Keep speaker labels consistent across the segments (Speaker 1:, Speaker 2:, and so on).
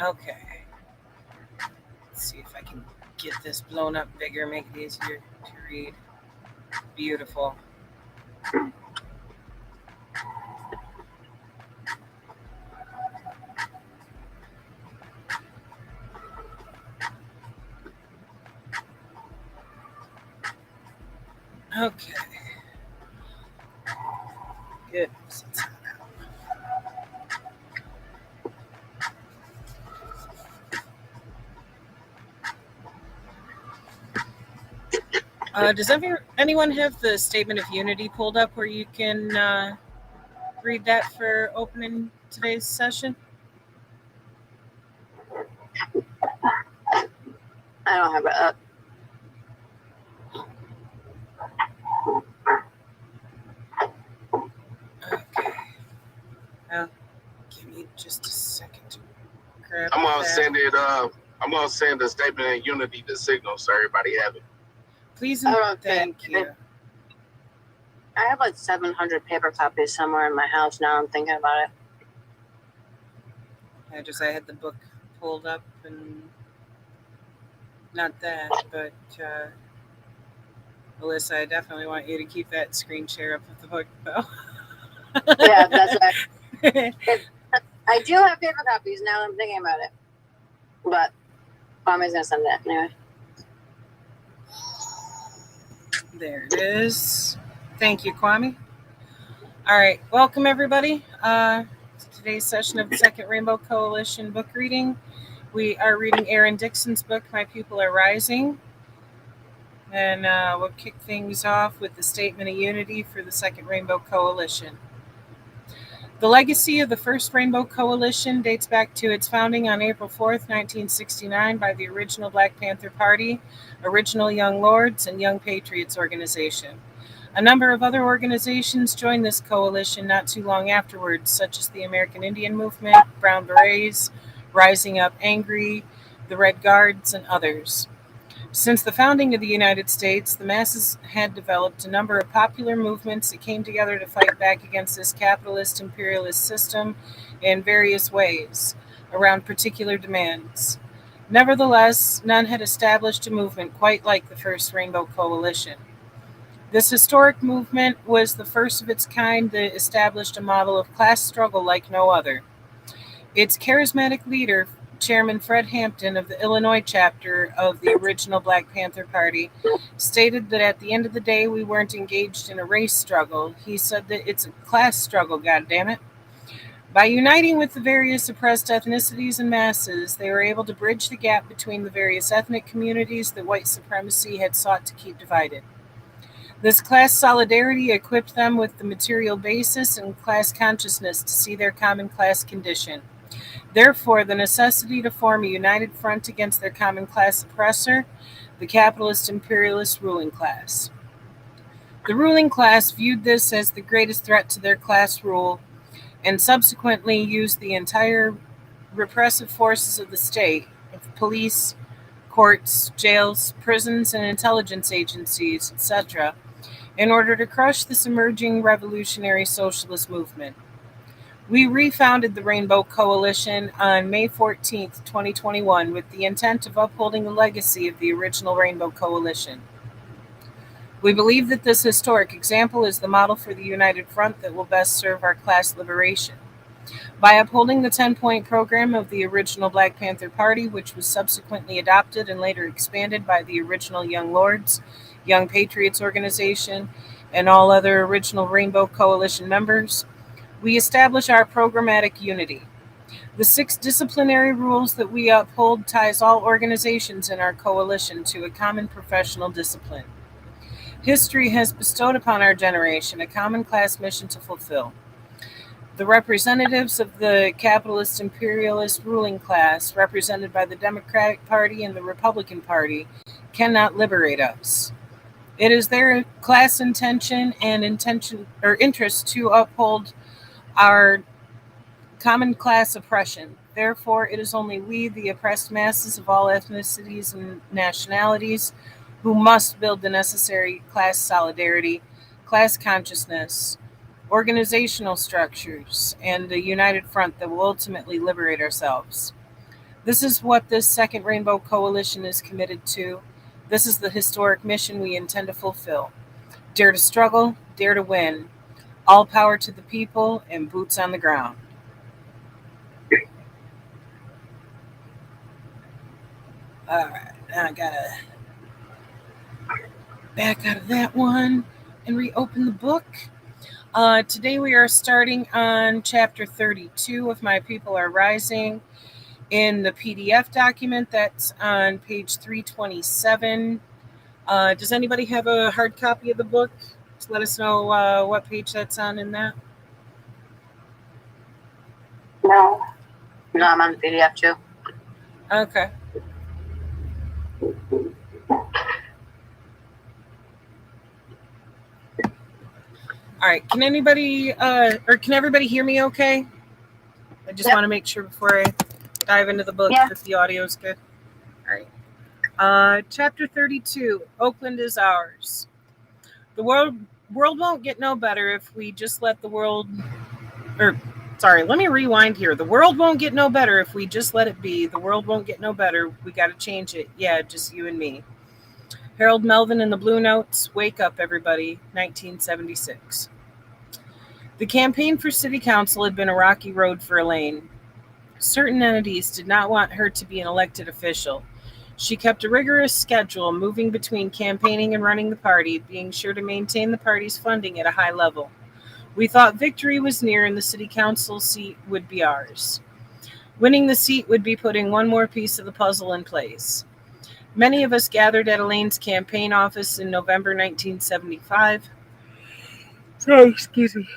Speaker 1: Okay. Let's see if I can get this blown up bigger, make it easier to read. Beautiful. Okay. Goodness. Does anyone have the Statement of Unity pulled up where you can read that for opening today's session?
Speaker 2: I don't have it up.
Speaker 1: Okay. Well, give me just a second to grab
Speaker 3: I'm gonna
Speaker 1: that.
Speaker 3: send it. I'm gonna send the Statement of Unity to Signal so everybody have it.
Speaker 1: Please and thank you.
Speaker 2: I have like 700 paper copies somewhere in my house now. I'm thinking about it.
Speaker 1: I had the book pulled up and not that, but Alyssa, I definitely want you to keep that screen share up with the book, though.
Speaker 2: Yeah, that's right. I do have paper copies now that I'm thinking about it. But Kwami's going to send that anyway.
Speaker 1: There it is. Thank you, Kwame. All right. Welcome, everybody, to today's session of the Second Rainbow Coalition book reading. We are reading Aaron Dixon's book, My People Are Rising. And we'll kick things off with the Statement of Unity for the Second Rainbow Coalition. The legacy of the First Rainbow Coalition dates back to its founding on April 4th, 1969 by the original Black Panther Party, Original Young Lords, and Young Patriots Organization. A number of other organizations joined this coalition not too long afterwards, such as the American Indian Movement, Brown Berets, Rising Up Angry, the Red Guards, and others. Since the founding of the United States, the masses had developed a number of popular movements that came together to fight back against this capitalist imperialist system in various ways, around particular demands. Nevertheless, none had established a movement quite like the First Rainbow Coalition. This historic movement was the first of its kind that established a model of class struggle like no other. Its charismatic leader, Chairman Fred Hampton of the Illinois chapter of the original Black Panther Party, stated that at the end of the day we weren't engaged in a race struggle. He said that it's a class struggle, goddammit. By uniting with the various oppressed ethnicities and masses, they were able to bridge the gap between the various ethnic communities that white supremacy had sought to keep divided. This class solidarity equipped them with the material basis and class consciousness to see their common class condition. Therefore, the necessity to form a united front against their common class oppressor, the capitalist imperialist ruling class. The ruling class viewed this as the greatest threat to their class rule and subsequently used the entire repressive forces of the state, of police, courts, jails, prisons, and intelligence agencies, etc., in order to crush this emerging revolutionary socialist movement. We refounded the Rainbow Coalition on May 14, 2021, with the intent of upholding the legacy of the original Rainbow Coalition. We believe that this historic example is the model for the united front that will best serve our class liberation. By upholding the 10-point program of the original Black Panther Party, which was subsequently adopted and later expanded by the original Young Lords, Young Patriots Organization, and all other original Rainbow Coalition members, we establish our programmatic unity. The 6 disciplinary rules that we uphold ties all organizations in our coalition to a common professional discipline. History has bestowed upon our generation a common class mission to fulfill. The representatives of the capitalist imperialist ruling class, represented by the Democratic Party and the Republican Party, cannot liberate us. It is their class intention and interest to uphold our common class oppression. Therefore, it is only we, the oppressed masses of all ethnicities and nationalities, who must build the necessary class solidarity, class consciousness, organizational structures, and a united front that will ultimately liberate ourselves. This is what this Second Rainbow Coalition is committed to. This is the historic mission we intend to fulfill. Dare to struggle, dare to win. All power to the people and boots on the ground. All right, now I gotta back out of that one and reopen the book. Today we are starting on chapter 32 of My People Are Rising in the PDF document that's on page 327. Does anybody have a hard copy of the book? Just let us know what page that's on in that.
Speaker 2: No, I'm on PDF too.
Speaker 1: Okay. All right. Can anybody or can everybody hear me okay? I just want to make sure before I dive into the book that the audio is good. All right. Chapter 32, Oakland is Ours. The world won't get no better if we just let the world, let me rewind here. The world won't get no better if we just let it be. The world won't get no better. We got to change it. Yeah, just you and me. Harold Melvin and the Blue Notes, Wake Up Everybody, 1976. The campaign for city council had been a rocky road for Elaine. Certain entities did not want her to be an elected official. She kept a rigorous schedule, moving between campaigning and running the party, being sure to maintain the party's funding at a high level. We thought victory was near and the city council seat would be ours. Winning the seat would be putting one more piece of the puzzle in place. Many of us gathered at Elaine's campaign office in November 1975. Excuse me.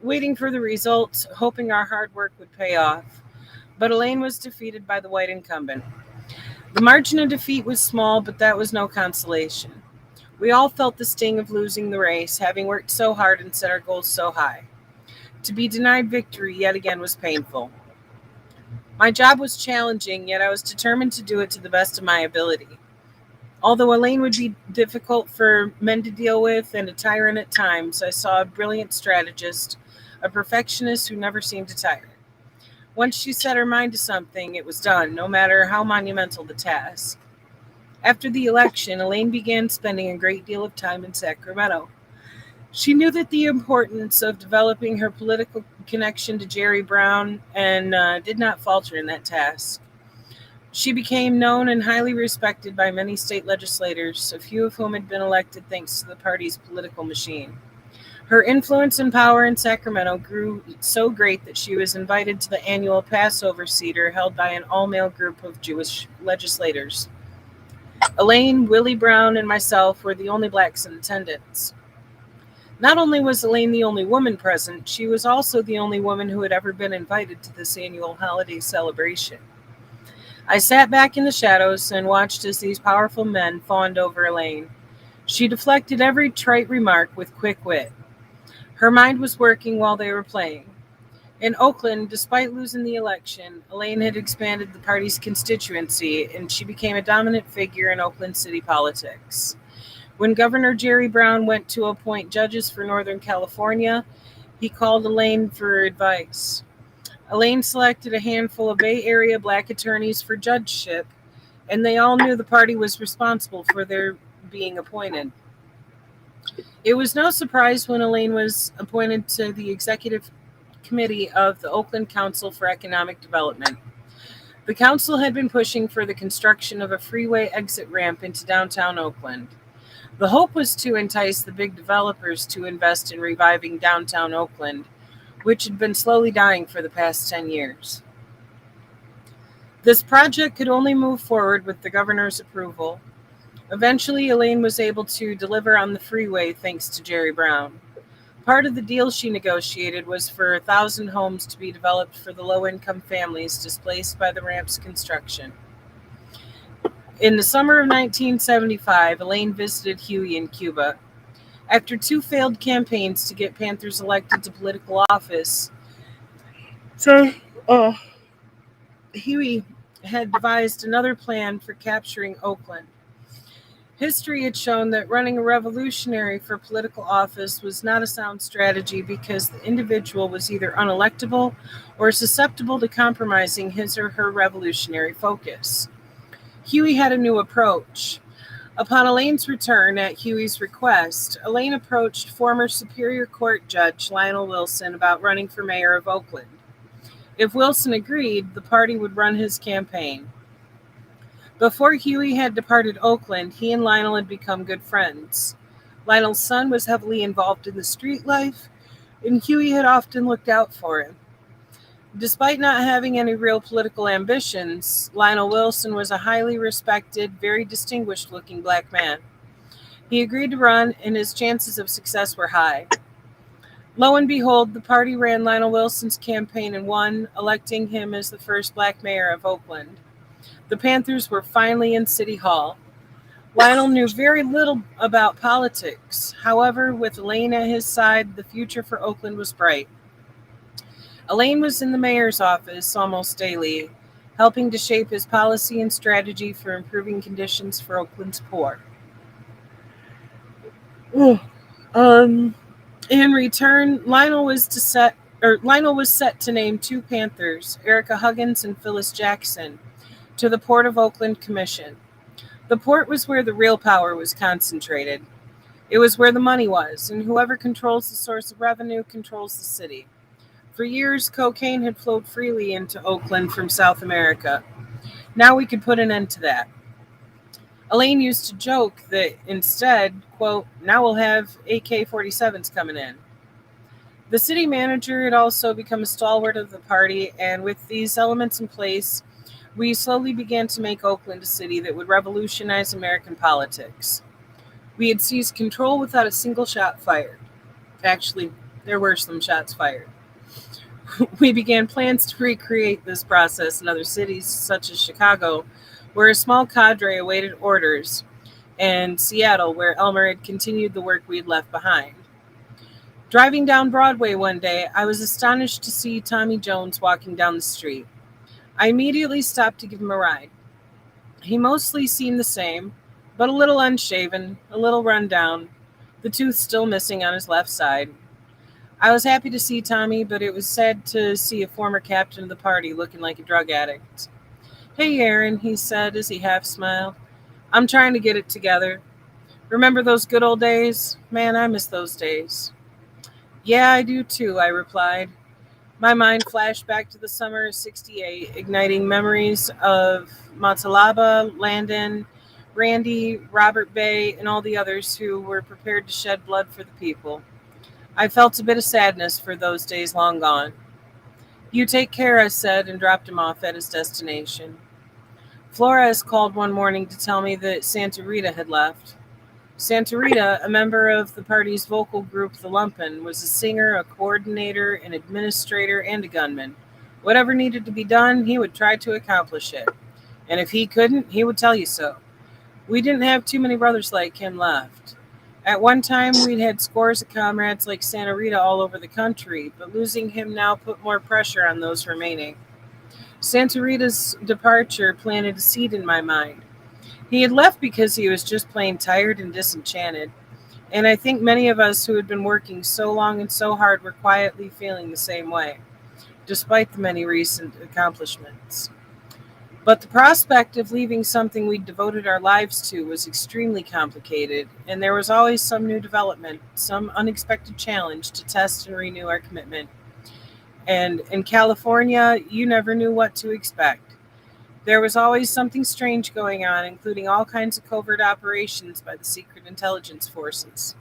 Speaker 1: Waiting for the results, hoping our hard work would pay off. But Elaine was defeated by the white incumbent. The margin of defeat was small, but that was no consolation. We all felt the sting of losing the race, having worked so hard and set our goals so high. To be denied victory yet again was painful. My job was challenging, yet I was determined to do it to the best of my ability. Although Elaine would be difficult for men to deal with and a tyrant at times, I saw a brilliant strategist, a perfectionist who never seemed to tire. Once she set her mind to something, it was done, no matter how monumental the task. After the election, Elaine began spending a great deal of time in Sacramento. She knew that the importance of developing her political connection to Jerry Brown and did not falter in that task. She became known and highly respected by many state legislators, a few of whom had been elected thanks to the party's political machine. Her influence and power in Sacramento grew so great that she was invited to the annual Passover Seder held by an all-male group of Jewish legislators. Elaine, Willie Brown, and myself were the only blacks in attendance. Not only was Elaine the only woman present, she was also the only woman who had ever been invited to this annual holiday celebration. I sat back in the shadows and watched as these powerful men fawned over Elaine. She deflected every trite remark with quick wit. Her mind was working while they were playing. In Oakland, despite losing the election, Elaine had expanded the party's constituency, and she became a dominant figure in Oakland city politics. When Governor Jerry Brown went to appoint judges for Northern California, he called Elaine for advice. Elaine selected a handful of Bay Area black attorneys for judgeship, and they all knew the party was responsible for their being appointed. It was no surprise when Elaine was appointed to the executive committee of the Oakland Council for Economic Development. The council had been pushing for the construction of a freeway exit ramp into downtown Oakland. The hope was to entice the big developers to invest in reviving downtown Oakland, which had been slowly dying for the past 10 years. This project could only move forward with the governor's approval. Eventually, Elaine was able to deliver on the freeway thanks to Jerry Brown. Part of the deal she negotiated was for 1,000 homes to be developed for the low-income families displaced by the ramp's construction. In the summer of 1975, Elaine visited Huey in Cuba. After 2 failed campaigns to get Panthers elected to political office, Huey had devised another plan for capturing Oakland. History had shown that running a revolutionary for political office was not a sound strategy because the individual was either unelectable or susceptible to compromising his or her revolutionary focus. Huey had a new approach. Upon Elaine's return at Huey's request, Elaine approached former Superior Court Judge Lionel Wilson about running for mayor of Oakland. If Wilson agreed, the party would run his campaign. Before Huey had departed Oakland, he and Lionel had become good friends. Lionel's son was heavily involved in the street life, and Huey had often looked out for him. Despite not having any real political ambitions, Lionel Wilson was a highly respected, very distinguished looking black man. He agreed to run, and his chances of success were high. Lo and behold, the party ran Lionel Wilson's campaign and won, electing him as the first black mayor of Oakland. The Panthers were finally in City Hall. Lionel knew very little about politics. However, with Elaine at his side, the future for Oakland was bright. Elaine was in the mayor's office almost daily, helping to shape his policy and strategy for improving conditions for Oakland's poor. In return, Lionel was set to name two Panthers, Erica Huggins and Phyllis Jackson, to the Port of Oakland Commission. The port was where the real power was concentrated. It was where the money was, and whoever controls the source of revenue controls the city. For years, cocaine had flowed freely into Oakland from South America. Now we could put an end to that. Elaine used to joke that instead, quote, now we'll have AK-47s coming in. The city manager had also become a stalwart of the party, and with these elements in place, we slowly began to make Oakland a city that would revolutionize American politics. We had seized control without a single shot fired. Actually, there were some shots fired. We began plans to recreate this process in other cities, such as Chicago, where a small cadre awaited orders, and Seattle, where Elmer had continued the work we had left behind. Driving down Broadway one day, I was astonished to see Tommy Jones walking down the street. I immediately stopped to give him a ride. He mostly seemed the same, but a little unshaven, a little run down, the tooth still missing on his left side. I was happy to see Tommy, but it was sad to see a former captain of the party looking like a drug addict. Hey, Aaron, he said as he half smiled. I'm trying to get it together. Remember those good old days? Man, I miss those days. Yeah, I do too, I replied. My mind flashed back to the summer of '68, igniting memories of Matalaba, Landon, Randy, Robert Bay, and all the others who were prepared to shed blood for the people. I felt a bit of sadness for those days long gone. You take care, I said, and dropped him off at his destination. Flores called one morning to tell me that Santa Rita had left. Santa Rita, a member of the party's vocal group, The Lumpen, was a singer, a coordinator, an administrator, and a gunman. Whatever needed to be done, he would try to accomplish it. And if he couldn't, he would tell you so. We didn't have too many brothers like him left. At one time, we'd had scores of comrades like Santa Rita all over the country, but losing him now put more pressure on those remaining. Santa Rita's departure planted a seed in my mind. He had left because he was just plain tired and disenchanted, and I think many of us who had been working so long and so hard were quietly feeling the same way, despite the many recent accomplishments. But the prospect of leaving something we'd devoted our lives to was extremely complicated, and there was always some new development, some unexpected challenge to test and renew our commitment. And in California, you never knew what to expect. There was always something strange going on, including all kinds of covert operations by the secret intelligence forces.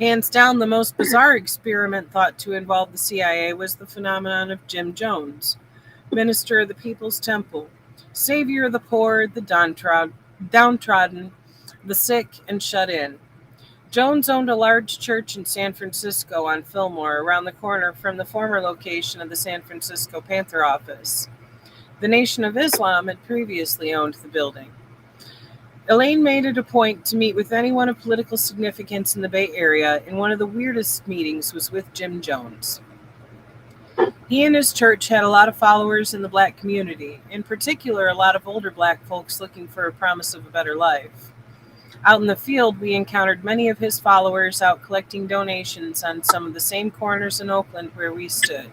Speaker 1: Hands down, the most bizarre experiment thought to involve the CIA was the phenomenon of Jim Jones, minister of the People's Temple, savior of the poor, the downtrodden, the sick, and shut in. Jones owned a large church in San Francisco on Fillmore, around the corner from the former location of the San Francisco Panther office. The Nation of Islam had previously owned the building. Elaine made it a point to meet with anyone of political significance in the Bay Area, and one of the weirdest meetings was with Jim Jones. He and his church had a lot of followers in the black community, in particular a lot of older black folks looking for a promise of a better life. Out in the field, we encountered many of his followers out collecting donations on some of the same corners in Oakland where we stood.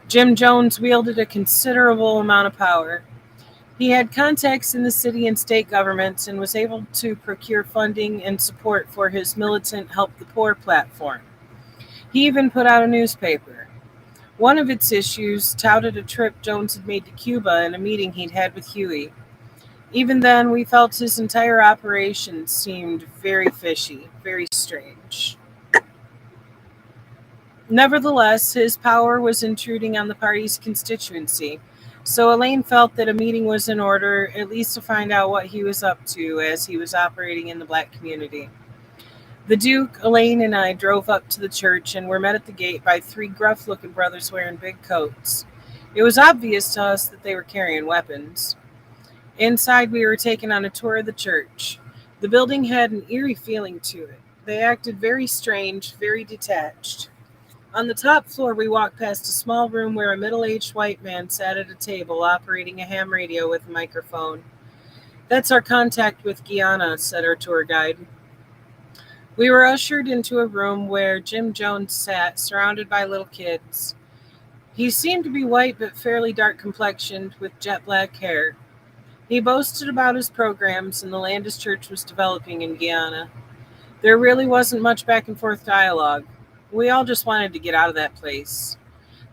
Speaker 1: Jim Jones wielded a considerable amount of power. He had contacts in the city and state governments and was able to procure funding and support for his militant Help the Poor platform. He even put out a newspaper. One of its issues touted a trip Jones had made to Cuba and a meeting he'd had with Huey. Even then, we felt his entire operation seemed very fishy, very strange. Nevertheless, his power was intruding on the party's constituency, so Elaine felt that a meeting was in order, at least to find out what he was up to as he was operating in the black community. The Duke, Elaine, and I drove up to the church and were met at the gate by three gruff-looking brothers wearing big coats. It was obvious to us that they were carrying weapons. Inside, we were taken on a tour of the church. The building had an eerie feeling to it. They acted very strange, very detached. On the top floor, we walked past a small room where a middle-aged white man sat at a table operating a ham radio with a microphone. "That's our contact with Guyana," said our tour guide. We were ushered into a room where Jim Jones sat, surrounded by little kids. He seemed to be white but fairly dark-complexioned, with jet black hair. He boasted about his programs and the land his church was developing in Guyana. There really wasn't much back-and-forth dialogue. We all just wanted to get out of that place.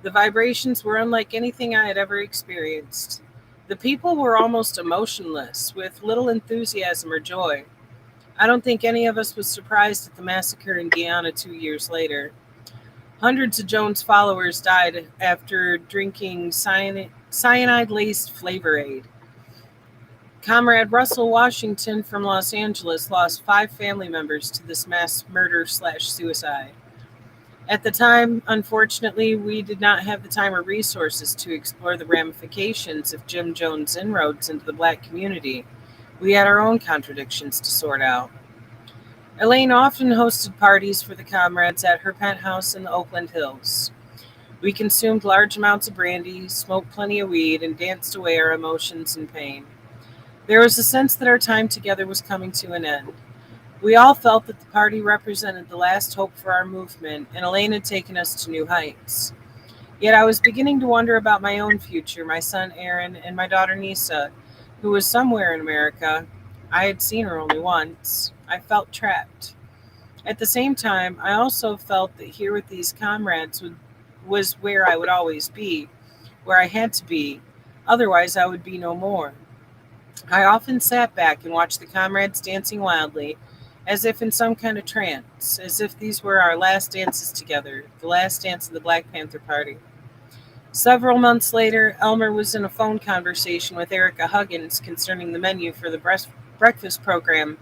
Speaker 1: The vibrations were unlike anything I had ever experienced. The people were almost emotionless, with little enthusiasm or joy. I don't think any of us was surprised at the massacre in Guyana 2 years later. Hundreds of Jones followers died after drinking cyanide-laced Flavor Aid. Comrade Russell Washington from Los Angeles lost 5 family members to this mass murder/suicide. At the time, unfortunately, we did not have the time or resources to explore the ramifications of Jim Jones' inroads into the black community. We had our own contradictions to sort out. Elaine often hosted parties for the comrades at her penthouse in the Oakland Hills. We consumed large amounts of brandy, smoked plenty of weed, and danced away our emotions and pain. There was a sense that our time together was coming to an end. We all felt that the party represented the last hope for our movement, and Elaine had taken us to new heights. Yet I was beginning to wonder about my own future, my son Aaron, and my daughter Nisa, who was somewhere in America. I had seen her only once. I felt trapped. At the same time, I also felt that here with these comrades was where I would always be, where I had to be. Otherwise, I would be no more. I often sat back and watched the comrades dancing wildly, as if in some kind of trance, as if these were our last dances together, the last dance of the Black Panther Party. Several months later, Elmer was in a phone conversation with Erica Huggins concerning the menu for the breakfast program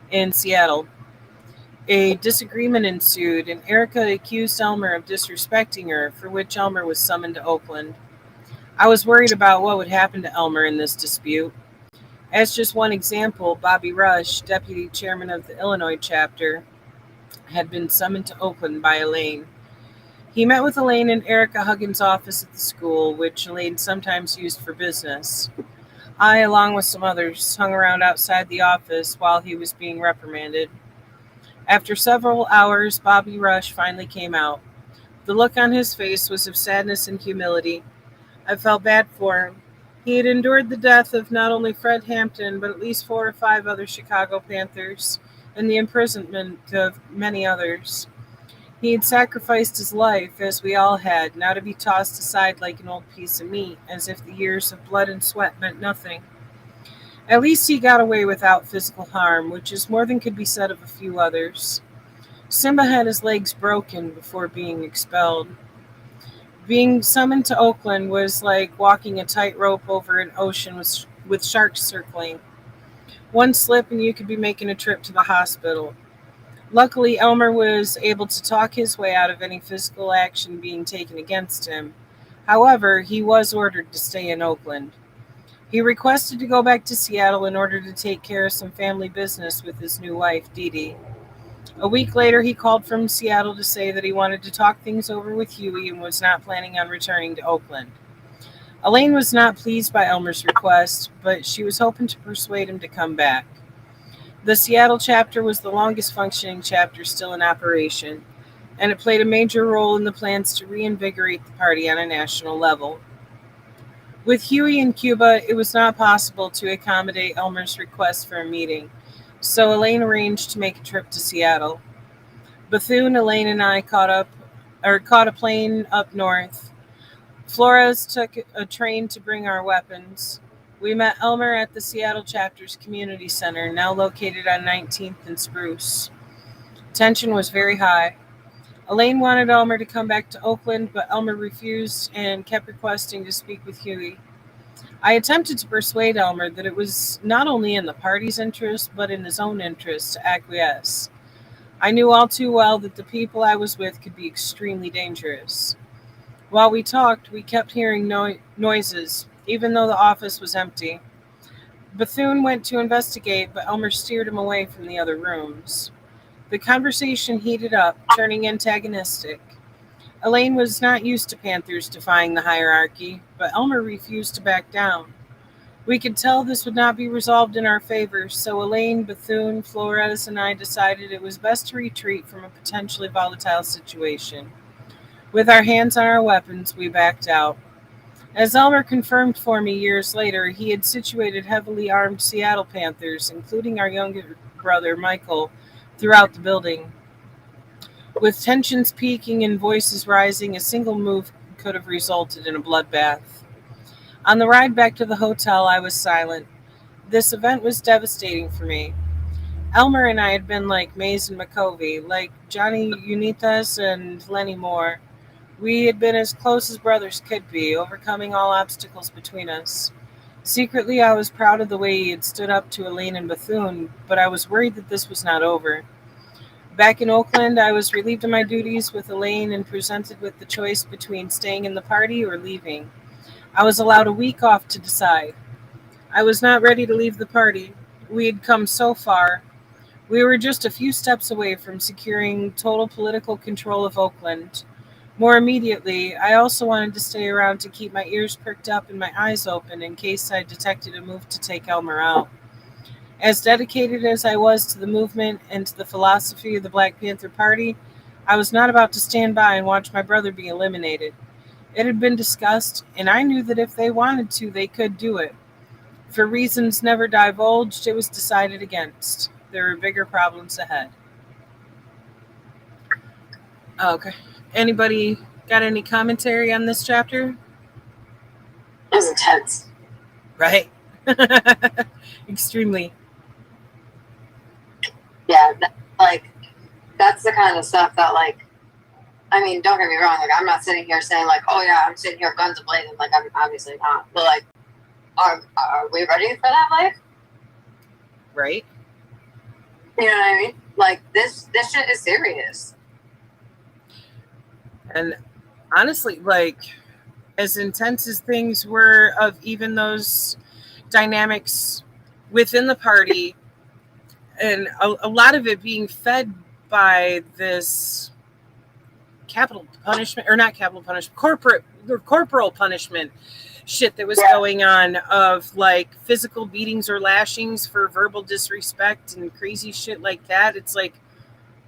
Speaker 1: in Seattle. A disagreement ensued, and Erica accused Elmer of disrespecting her, for which Elmer was summoned to Oakland. I was worried about what would happen to Elmer in this dispute. As just one example, Bobby Rush, deputy chairman of the Illinois chapter, had been summoned to Oakland by Elaine. He met with Elaine in Erica Huggins' office at the school, which Elaine sometimes used for business. I, along with some others, hung around outside the office while he was being reprimanded. After several hours, Bobby Rush finally came out. The look on his face was of sadness and humility. I felt bad for him. He had endured the death of not only Fred Hampton, but at least 4 or 5 other Chicago Panthers, and the imprisonment of many others. He had sacrificed his life, as we all had, now to be tossed aside like an old piece of meat, as if the years of blood and sweat meant nothing. At least he got away without physical harm, which is more than could be said of a few others. Simba had his legs broken before being expelled. Being summoned to Oakland was like walking a tightrope over an ocean with sharks circling. One slip and you could be making a trip to the hospital. Luckily, Elmer was able to talk his way out of any physical action being taken against him. However, he was ordered to stay in Oakland. He requested to go back to Seattle in order to take care of some family business with his new wife, Dee Dee. A week later, he called from Seattle to say that he wanted to talk things over with Huey and was not planning on returning to Oakland. Elaine was not pleased by Elmer's request, but she was hoping to persuade him to come back. The Seattle chapter was the longest functioning chapter still in operation, and it played a major role in the plans to reinvigorate the party on a national level. With Huey in Cuba, it was not possible to accommodate Elmer's request for a meeting, so Elaine arranged to make a trip to Seattle. Bethune, Elaine, and I caught a plane up north. Flores took a train to bring our weapons. We met Elmer at the Seattle chapter's community center, now located on 19th and Spruce. Tension was very high. Elaine wanted Elmer to come back to Oakland, but Elmer refused and kept requesting to speak with Huey. I attempted to persuade Elmer that it was not only in the party's interest, but in his own interest to acquiesce. I knew all too well that the people I was with could be extremely dangerous. While we talked, we kept hearing noises, even though the office was empty. Bethune went to investigate, but Elmer steered him away from the other rooms. The conversation heated up, turning antagonistic. Elaine was not used to Panthers defying the hierarchy, but Elmer refused to back down. We could tell this would not be resolved in our favor, so Elaine, Bethune, Flores, and I decided it was best to retreat from a potentially volatile situation. With our hands on our weapons, we backed out. As Elmer confirmed for me years later, he had situated heavily armed Seattle Panthers, including our younger brother, Michael, throughout the building. With tensions peaking and voices rising, a single move could have resulted in a bloodbath. On the ride back to the hotel, I was silent. This event was devastating for me. Elmer and I had been like Mays and McCovey, like Johnny Unitas and Lenny Moore. We had been as close as brothers could be, overcoming all obstacles between us. Secretly, I was proud of the way he had stood up to Elaine and Bethune, but I was worried that this was not over. Back in Oakland, I was relieved of my duties with Elaine and presented with the choice between staying in the party or leaving. I was allowed a week off to decide. I was not ready to leave the party. We had come so far. We were just a few steps away from securing total political control of Oakland. More immediately, I also wanted to stay around to keep my ears perked up and my eyes open in case I detected a move to take Elmer out. As dedicated as I was to the movement and to the philosophy of the Black Panther Party, I was not about to stand by and watch my brother be eliminated. It had been discussed, and I knew that if they wanted to, they could do it. For reasons never divulged, it was decided against. There were bigger problems ahead. Okay. Anybody got any commentary on this chapter?
Speaker 2: It was intense.
Speaker 1: Right. Extremely.
Speaker 2: Yeah, that's the kind of stuff that, like, I mean, don't get me wrong. Like, I'm not sitting here saying, like, oh yeah, I'm sitting here guns blazing. Like, I'm obviously not. But like, are we ready for that life?
Speaker 1: Right.
Speaker 2: You know what I mean? Like, this shit is serious.
Speaker 1: And honestly, like, as intense as things were of even those dynamics within the party, and a lot of it being fed by this capital punishment, or not capital punishment, corporal punishment shit that was going on, of like physical beatings or lashings for verbal disrespect and crazy shit like that. It's like,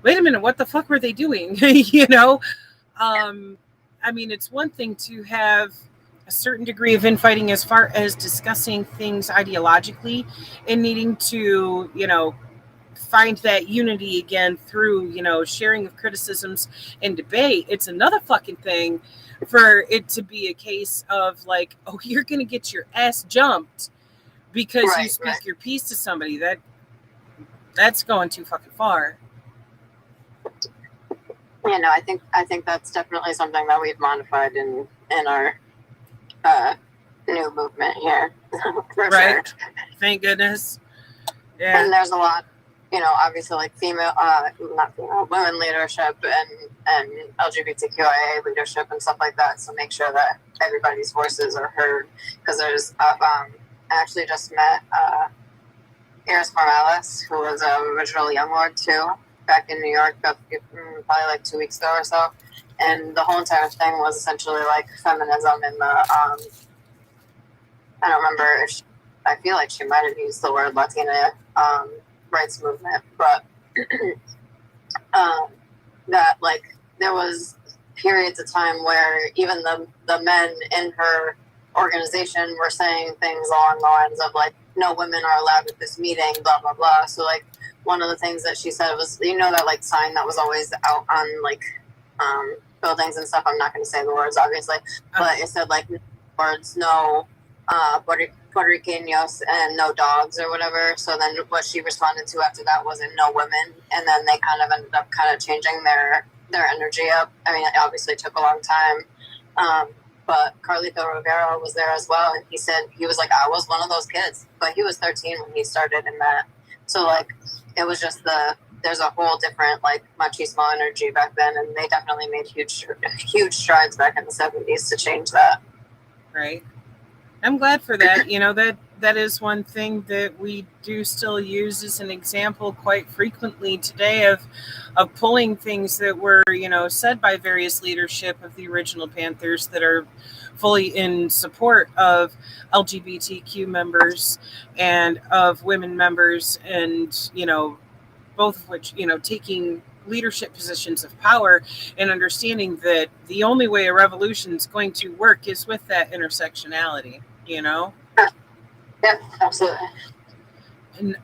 Speaker 1: wait a minute, what the fuck were they doing? You know? I mean, it's one thing to have a certain degree of infighting as far as discussing things ideologically and needing to, you know, find that unity again through, you know, sharing of criticisms and debate. It's another fucking thing for it to be a case of like, oh, you're going to get your ass jumped because you speak your piece to somebody. That's going too fucking far.
Speaker 2: You know, I think that's definitely something that we've modified in our new movement here. For
Speaker 1: right.
Speaker 2: Sure.
Speaker 1: Thank goodness. Yeah.
Speaker 2: And there's a lot, you know, obviously like women leadership and LGBTQIA leadership and stuff like that. So make sure that everybody's voices are heard. Because there's, I actually just met Iris Morales, who was original Young Lord too, back in New York, probably like 2 weeks ago or so. And the whole entire thing was essentially like feminism in the, I don't remember if I feel like she might have used the word Latina rights movement, but that like there was periods of time where even the men in her organization were saying things along the lines of like, no women are allowed at this meeting, blah blah blah. So like one of the things that she said was, that like sign that was always out on like buildings and stuff. I'm not going to say the words obviously, but it said like words, no Puerto Ricanos and no dogs or whatever. So then what she responded to after that wasn't no women, and then they kind of ended up kind of changing their energy up. I mean, it obviously took a long time, but Carlito Rivera was there as well, and he was like, I was one of those kids, but he was 13 when he started in that. So like it was just there's a whole different like machismo energy back then, and they definitely made huge strides back in the 70s to change that.
Speaker 1: Right. I'm glad for that. That is one thing that we do still use as an example quite frequently today of pulling things that were, said by various leadership of the original Panthers that are fully in support of LGBTQ members and of women members, and, both of which, taking leadership positions of power and understanding that the only way a revolution is going to work is with that intersectionality.
Speaker 2: Yeah, absolutely.
Speaker 1: And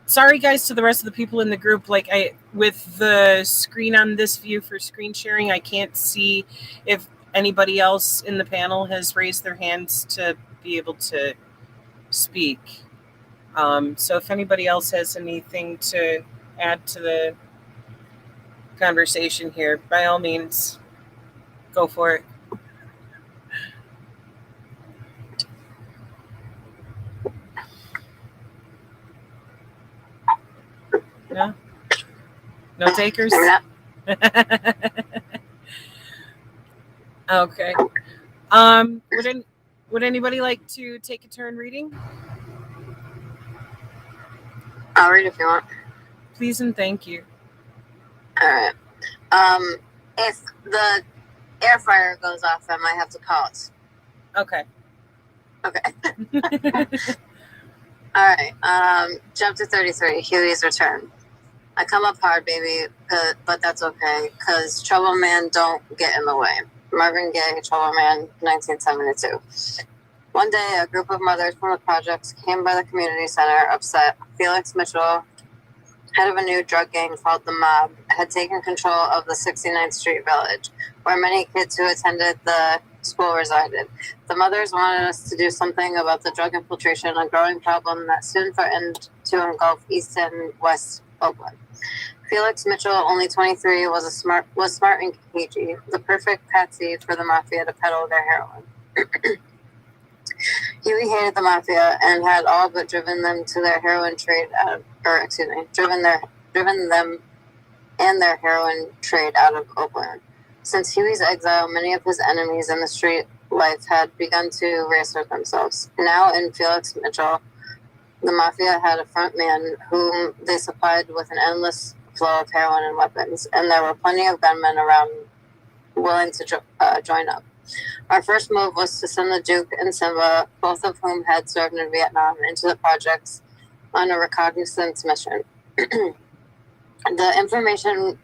Speaker 1: sorry guys to the rest of the people in the group, like with the screen on this view for screen sharing, I can't see if anybody else in the panel has raised their hands to be able to speak. So if anybody else has anything to add to the conversation here, by all means, go for it. No? No takers? Okay. Would anybody like to take a turn reading?
Speaker 2: I'll read if you want.
Speaker 1: Please and thank you.
Speaker 2: All right. If the air fryer goes off, I might have to pause.
Speaker 1: Okay.
Speaker 2: All right. Chapter 33, Huey's Return. I come up hard, baby, but that's okay, because Trouble Man don't get in the way. Marvin Gaye, Trouble Man, 1972. One day, a group of mothers from the projects came by the community center upset. Felix Mitchell, head of a new drug gang called the Mob, had taken control of the 69th Street Village, where many kids who attended the school resided. The mothers wanted us to do something about the drug infiltration, a growing problem that soon threatened to engulf East and West Oakland. Felix Mitchell, only 23, was smart and cagey, the perfect patsy for the mafia to peddle their heroin. Huey hated the mafia and had all but driven them to their heroin trade driven them and their heroin trade out of Oakland. Since Huey's exile, many of his enemies in the street life had begun to reassert themselves. Now in Felix Mitchell, the mafia had a front man whom they supplied with an endless flow of heroin and weapons, and there were plenty of gunmen around willing to join up. Our first move was to send the Duke and Simba, both of whom had served in Vietnam, into the projects on a reconnaissance mission. The information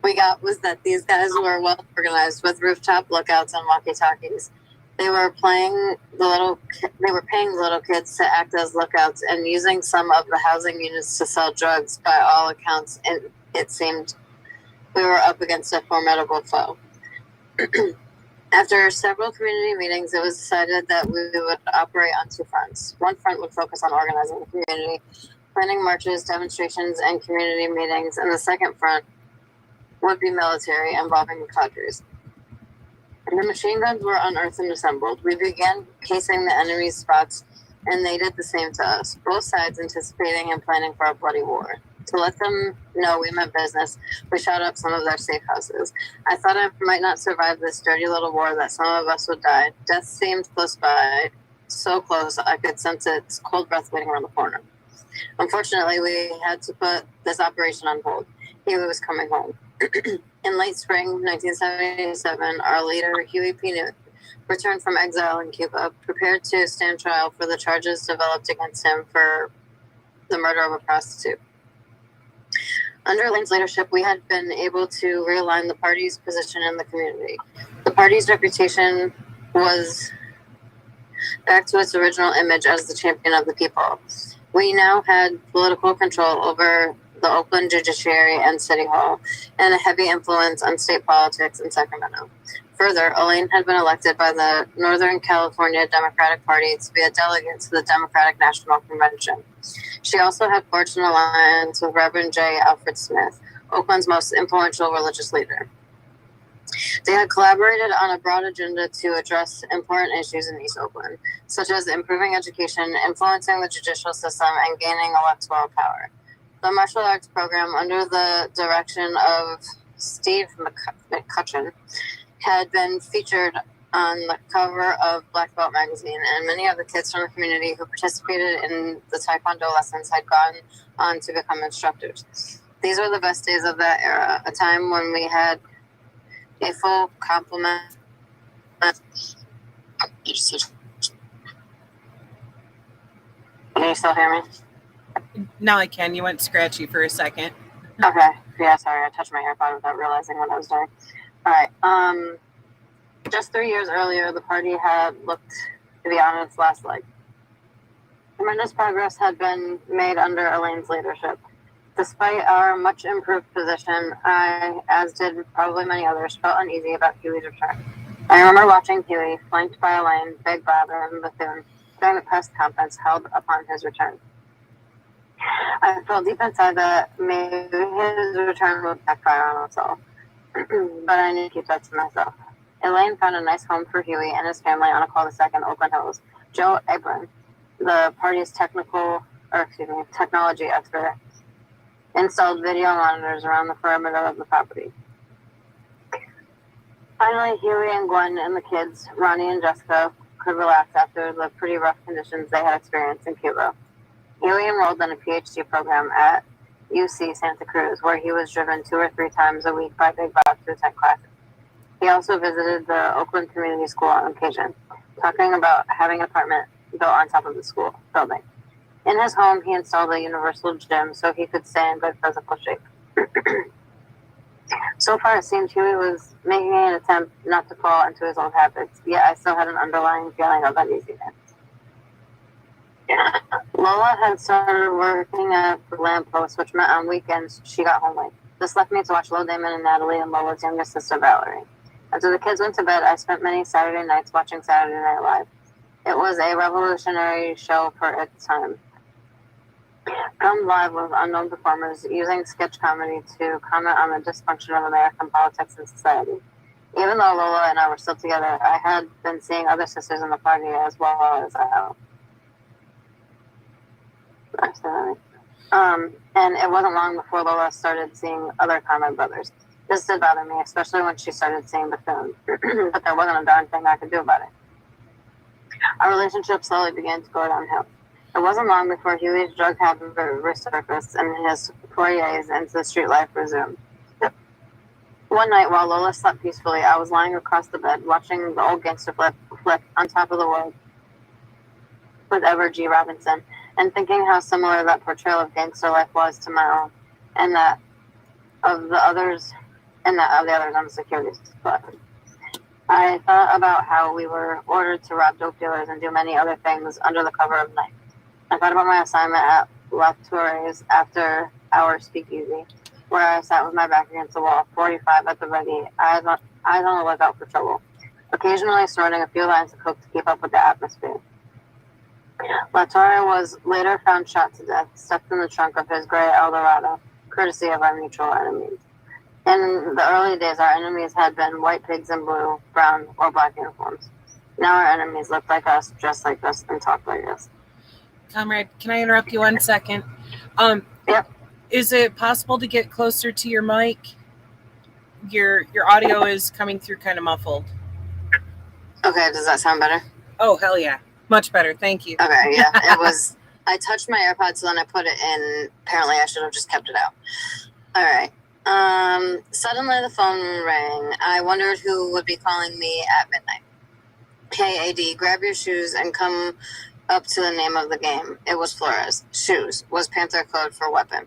Speaker 2: we got was that these guys were well organized with rooftop lookouts and walkie-talkies. They were paying the little kids to act as lookouts and using some of the housing units to sell drugs. By all accounts, and it seemed we were up against a formidable foe. After several community meetings, it was decided that we would operate on two fronts. One front would focus on organizing the community, planning marches, demonstrations, and community meetings, and the second front would be military, involving the cadres. The machine guns were unearthed and assembled. We began casing the enemy's spots, and they did the same to us, both sides anticipating and planning for a bloody war. To let them know we meant business, we shot up some of their safe houses. I thought I might not survive this dirty little war, that some of us would die. Death seemed close by, so close I could sense its cold breath waiting around the corner. Unfortunately, we had to put this operation on hold. Huey was coming home. In late spring 1977, our leader, Huey P. Newton, returned from exile in Cuba, prepared to stand trial for the charges developed against him for the murder of a prostitute. Under Elaine's leadership, we had been able to realign the party's position in the community. The party's reputation was back to its original image as the champion of the people. We now had political control over the Oakland Judiciary and City Hall, and a heavy influence on state politics in Sacramento. Further, Elaine had been elected by the Northern California Democratic Party to be a delegate to the Democratic National Convention. She also had forged an alliance with Reverend J. Alfred Smith, Oakland's most influential religious leader. They had collaborated on a broad agenda to address important issues in East Oakland, such as improving education, influencing the judicial system, and gaining electoral power. The martial arts program, under the direction of Steve McCutcheon, had been featured on the cover of Black Belt magazine, and many of the kids from the community who participated in the Taekwondo lessons had gone on to become instructors. These were the best days of that era, a time when we had a full complement. Can you still hear me?
Speaker 1: Now I can. You went scratchy for a second.
Speaker 2: Okay. Yeah, sorry. I touched my AirPod without realizing what I was doing. All right. Just 3 years earlier, the party had looked to be on its last leg. Tremendous progress had been made under Elaine's leadership. Despite our much improved position, I, as did probably many others, felt uneasy about Huey's return. I remember watching Huey, flanked by Elaine, Big Brother, and Bethune, during the press conference held upon his return. I felt deep inside that maybe his return would backfire on us all, but I knew to keep that to myself. Elaine found a nice home for Huey and his family on a cul-de-sac in Oakland Hills. Joe Abram, the party's technology expert, installed video monitors around the perimeter of the property. Finally, Huey and Gwen and the kids, Ronnie and Jessica, could relax after the pretty rough conditions they had experienced in Cuba. Huey enrolled in a PhD program at UC Santa Cruz, where he was driven 2 or 3 times a week by Big Bob to attend classes. He also visited the Oakland Community School on occasion, talking about having an apartment built on top of the school building. In his home, he installed a universal gym so he could stay in good physical shape. So far, it seemed Huey was making an attempt not to fall into his old habits, yet I still had an underlying feeling of uneasiness. Lola had started working at the lamppost, which meant on weekends she got home late. This left me to watch Lil Damon and Natalie and Lola's younger sister, Valerie. After the kids went to bed, I spent many Saturday nights watching Saturday Night Live. It was a revolutionary show for its time. Filmed live with unknown performers using sketch comedy to comment on the dysfunction of American politics and society. Even though Lola and I were still together, I had been seeing other sisters in the party as well as and it wasn't long before Lola started seeing other Conrad brothers. This did bother me, especially when she started seeing Bethune, but there wasn't a darn thing I could do about it. Our relationship slowly began to go downhill. It wasn't long before Huey's drug habit resurfaced and his forays into the street life resumed. One night, while Lola slept peacefully, I was lying across the bed watching the old gangster flick On Top of the World with Edward G. Robinson, and thinking how similar that portrayal of gangster life was to my own, and that of the others on the security squad. I thought about how we were ordered to rob dope dealers and do many other things under the cover of night. I thought about my assignment at La Tour's after our speakeasy, where I sat with my back against the wall, 45 at the ready, eyes on the lookout for trouble, occasionally snorting a few lines of coke to keep up with the atmosphere. La Torre was later found shot to death, stuffed in the trunk of his gray Eldorado, courtesy of our mutual enemies. In the early days, our enemies had been white pigs in blue, brown, or black uniforms. Now our enemies looked like us, dressed like us, and talked like us.
Speaker 1: Comrade, can I interrupt you 1 second?
Speaker 2: Yep.
Speaker 1: Is it possible to get closer to your mic? Your audio is coming through kind of muffled.
Speaker 2: Okay, does that sound better?
Speaker 1: Oh, hell yeah. Much better. Thank you.
Speaker 2: Okay, yeah. It was, I touched my AirPods, so then I put it in. Apparently, I should have just kept it out. All right. Suddenly the phone rang. I wondered who would be calling me at midnight. Hey, AD, grab your shoes and come up to the name of the game. It was Flores. Shoes was Panther code for weapon.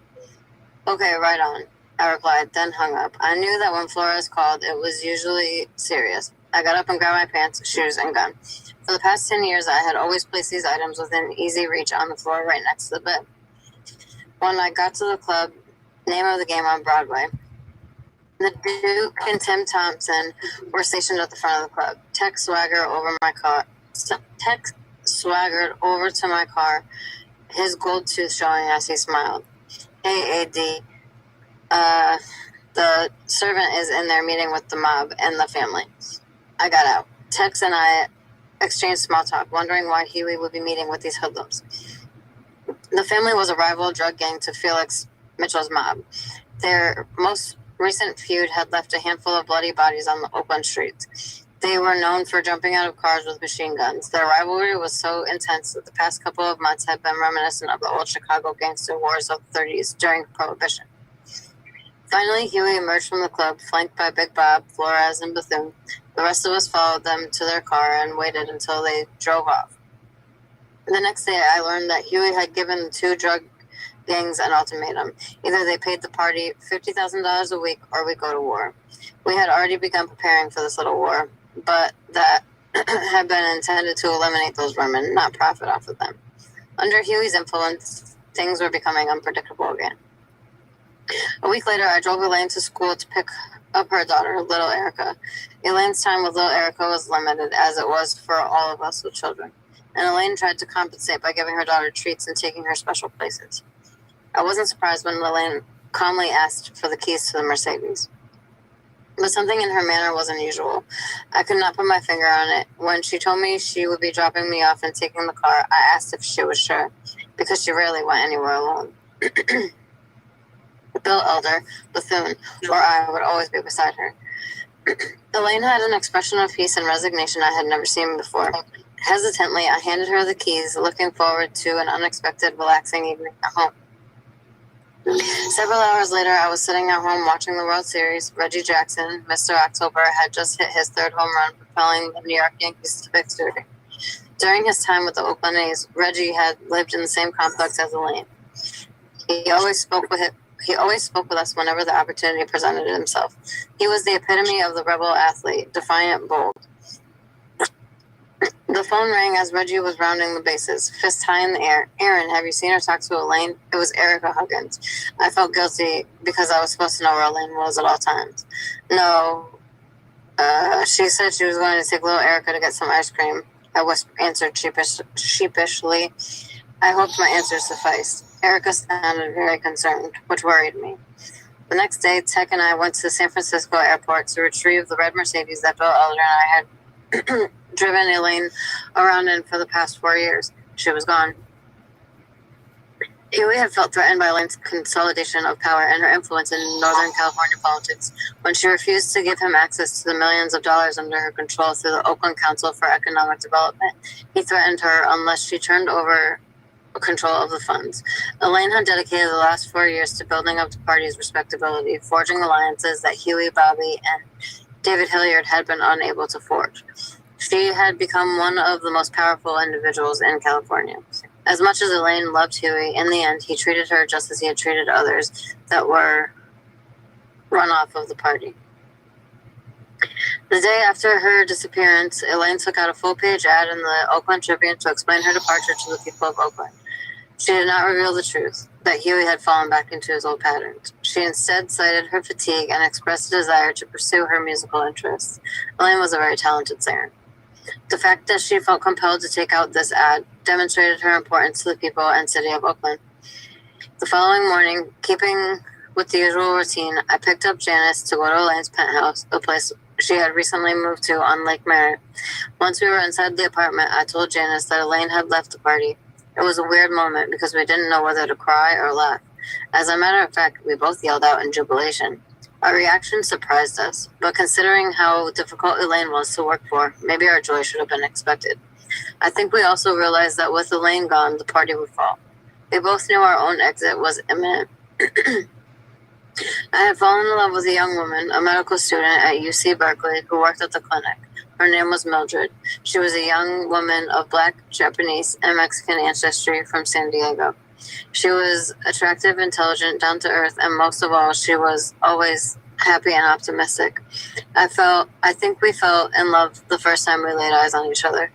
Speaker 2: Okay, right on, I replied, then hung up. I knew that when Flores called, it was usually serious. I got up and grabbed my pants, shoes, and gun. For the past 10 years, I had always placed these items within easy reach on the floor right next to the bed. When I got to the club, name of the game on Broadway, the Duke and Tim Thompson were stationed at the front of the club. Tech swaggered over to my car, his gold tooth showing as he smiled. Hey, AD, the servant is in there meeting with the mob and the family. I got out. Tex and I exchanged small talk, wondering why Huey would be meeting with these hoodlums. The family was a rival drug gang to Felix Mitchell's mob. Their most recent feud had left a handful of bloody bodies on the Oakland streets. They were known for jumping out of cars with machine guns. Their rivalry was so intense that the past couple of months had been reminiscent of the old Chicago gangster wars of the 30s during Prohibition. Finally, Huey emerged from the club, flanked by Big Bob, Flores, and Bethune. The rest of us followed them to their car and waited until they drove off. The next day, I learned that Huey had given the two drug gangs an ultimatum. Either they paid the party $50,000 a week or we go to war. We had already begun preparing for this little war, but that had been intended to eliminate those vermin, not profit off of them. Under Huey's influence, things were becoming unpredictable again. A week later, I drove Elaine to school to pick up her daughter, little Erica. Elaine's time with little Erica was limited, as it was for all of us with children, and Elaine tried to compensate by giving her daughter treats and taking her special places. I wasn't surprised when Elaine calmly asked for the keys to the Mercedes. But something in her manner was unusual. I could not put my finger on it. When she told me she would be dropping me off and taking the car, I asked if she was sure, because she rarely went anywhere alone. Bill Elder, Bethune, or I would always be beside her. Elaine had an expression of peace and resignation I had never seen before. Hesitantly, I handed her the keys, looking forward to an unexpected, relaxing evening at home. Several hours later, I was sitting at home watching the World Series. Reggie Jackson, Mr. October, had just hit his third home run, propelling the New York Yankees to victory. During his time with the Oakland A's, Reggie had lived in the same complex as Elaine. He always spoke with us whenever the opportunity presented himself. He was the epitome of the rebel athlete, defiant, bold. The phone rang as Reggie was rounding the bases, fist high in the air. Aaron, have you seen or talked to Elaine? It was Erica Huggins. I felt guilty because I was supposed to know where Elaine was at all times. No, she said she was going to take little Erica to get some ice cream. I answered sheepishly. I hoped my answer sufficed. Erica sounded very concerned, which worried me. The next day, Tech and I went to the San Francisco airport to retrieve the red Mercedes that Bill Elder and I had driven Elaine around in for the past 4 years. She was gone. Huey had felt threatened by Elaine's consolidation of power and her influence in Northern California politics. When she refused to give him access to the millions of dollars under her control through the Oakland Council for Economic Development, he threatened her unless she turned over control of the funds. Elaine had dedicated the last 4 years to building up the party's respectability, forging alliances that Huey, Bobby, and David Hilliard had been unable to forge. She had become one of the most powerful individuals in California. As much as Elaine loved Huey, in the end, he treated her just as he had treated others that were run off of the party. The day after her disappearance, Elaine took out a full-page ad in the Oakland Tribune to explain her departure to the people of Oakland. She did not reveal the truth, that Huey had fallen back into his old patterns. She instead cited her fatigue and expressed a desire to pursue her musical interests. Elaine was a very talented singer. The fact that she felt compelled to take out this ad demonstrated her importance to the people and city of Oakland. The following morning, keeping with the usual routine, I picked up Janice to go to Elaine's penthouse, a place she had recently moved to on Lake Merritt. Once we were inside the apartment, I told Janice that Elaine had left the party. It was a weird moment because we didn't know whether to cry or laugh. As a matter of fact, we both yelled out in jubilation. Our reaction surprised us, but considering how difficult Elaine was to work for, maybe our joy should have been expected. I think we also realized that with Elaine gone, the party would fall. We both knew our own exit was imminent. I had fallen in love with a young woman, a medical student at UC Berkeley, who worked at the clinic. Her name was Mildred. She was a young woman of Black, Japanese, and Mexican ancestry from San Diego. She was attractive, intelligent, down to earth, and most of all, she was always happy and optimistic. I think we fell in love the first time we laid eyes on each other.